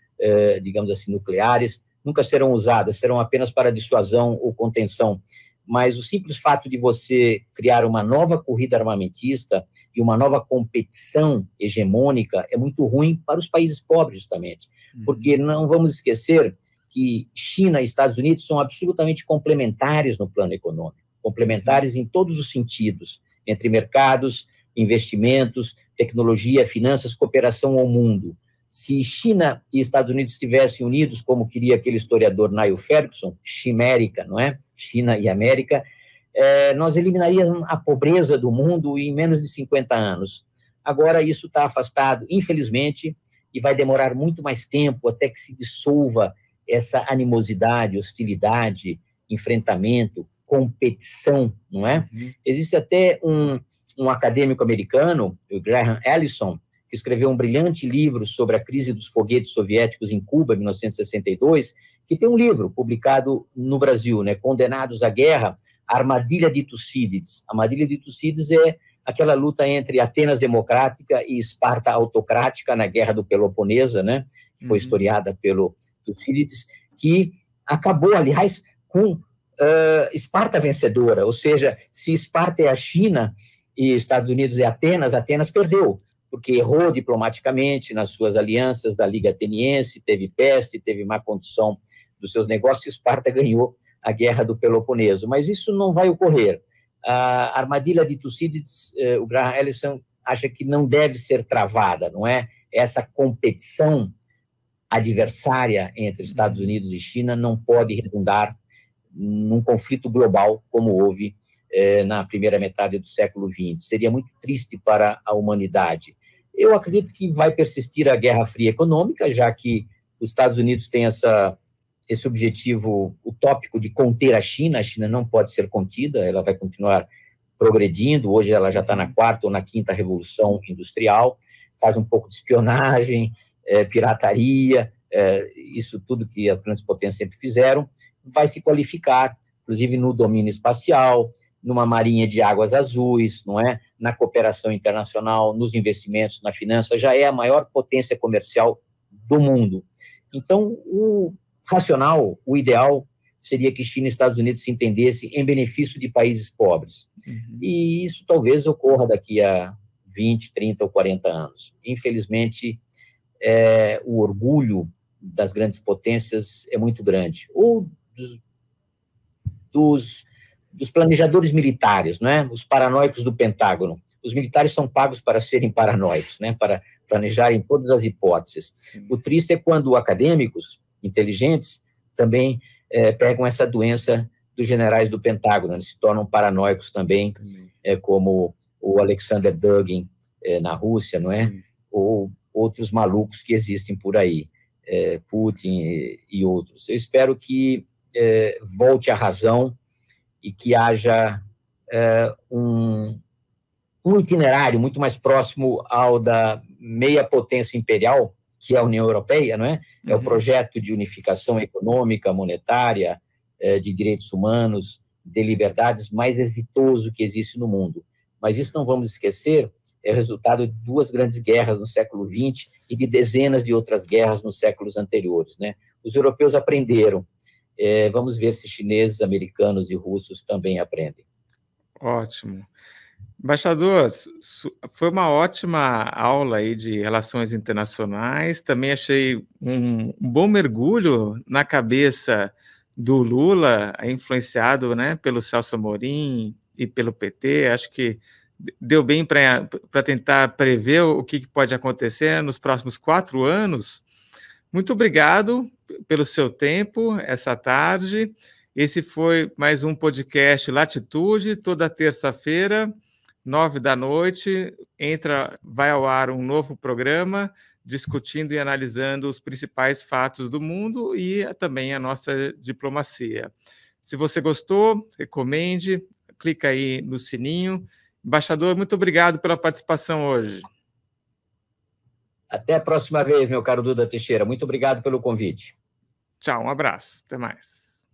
digamos assim, nucleares, nunca serão usadas, serão apenas para dissuasão ou contenção. Mas o simples fato de você criar uma nova corrida armamentista e uma nova competição hegemônica é muito ruim para os países pobres, justamente. Porque não vamos esquecer que China e Estados Unidos são absolutamente complementares no plano econômico, complementares em todos os sentidos, entre mercados, investimentos, tecnologia, finanças, cooperação ao mundo. Se China e Estados Unidos estivessem unidos, como queria aquele historiador Niall Ferguson, Chimérica, não é? China e América, nós eliminaríamos a pobreza do mundo em menos de 50 anos. Agora isso está afastado, infelizmente, e vai demorar muito mais tempo até que se dissolva essa animosidade, hostilidade, enfrentamento, competição, não é? Existe até um acadêmico americano, o Graham Allison, que escreveu um brilhante livro sobre a crise dos foguetes soviéticos em Cuba, em 1962, que tem um livro publicado no Brasil, né, Condenados à Guerra, a Armadilha de Tucídides. A Armadilha de Tucídides é aquela luta entre Atenas democrática e Esparta autocrática na Guerra do Peloponeso, né, que foi historiada pelo Tucídides, que acabou, aliás, com Esparta vencedora, ou seja, se Esparta é a China e Estados Unidos é Atenas, Atenas perdeu, porque errou diplomaticamente nas suas alianças da Liga Ateniense, teve peste, teve má condição dos seus negócios, Esparta ganhou a Guerra do Peloponeso. Mas isso não vai ocorrer. A armadilha de Tucídides, o Graham Allison acha que não deve ser travada, não é? Essa competição adversária entre Estados Unidos e China não pode redundar num conflito global como houve na primeira metade do século XX. Seria muito triste para a humanidade. Eu acredito que vai persistir a Guerra Fria econômica, já que os Estados Unidos têm esse objetivo utópico de conter a China não pode ser contida, ela vai continuar progredindo, hoje ela já está na 4ª ou na 5ª revolução industrial, faz um pouco de espionagem, pirataria, isso tudo que as grandes potências sempre fizeram, vai se qualificar, inclusive no domínio espacial, numa marinha de águas azuis, não é? Na cooperação internacional, nos investimentos, na finança, já é a maior potência comercial do mundo. Então, o racional, o ideal, seria que China e Estados Unidos se entendessem em benefício de países pobres. E isso talvez ocorra daqui a 20, 30 ou 40 anos. Infelizmente, o orgulho das grandes potências é muito grande. Ou dos planejadores militares, né? Os paranoicos do Pentágono. Os militares são pagos para serem paranoicos, né? Para planejarem todas as hipóteses. O triste é quando acadêmicos inteligentes também pegam essa doença dos generais do Pentágono, eles se tornam paranoicos também, como o Alexander Dugin na Rússia, não é? Ou outros malucos que existem por aí, Putin e outros. Eu espero que volte à razão e que haja um itinerário muito mais próximo ao da meia potência imperial, que é a União Europeia, não é? É o projeto de unificação econômica, monetária, de direitos humanos, de liberdades mais exitoso que existe no mundo. Mas isso não vamos esquecer, é resultado de 2 grandes guerras no século XX e de dezenas de outras guerras nos séculos anteriores, né? Os europeus aprenderam. Vamos ver se chineses, americanos e russos também aprendem. Ótimo. Embaixador, foi uma ótima aula aí de relações internacionais. Também achei um bom mergulho na cabeça do Lula, influenciado, né, pelo Celso Amorim e pelo PT. Acho que deu bem para tentar prever o que pode acontecer nos próximos 4 anos. Muito obrigado pelo seu tempo essa tarde. Esse foi mais um podcast Latitude, toda terça-feira, 9 da noite, vai ao ar um novo programa discutindo e analisando os principais fatos do mundo e também a nossa diplomacia. Se você gostou, recomende, clica aí no sininho. Embaixador, muito obrigado pela participação hoje. Até a próxima vez, meu caro Duda Teixeira. Muito obrigado pelo convite. Tchau, um abraço. Até mais.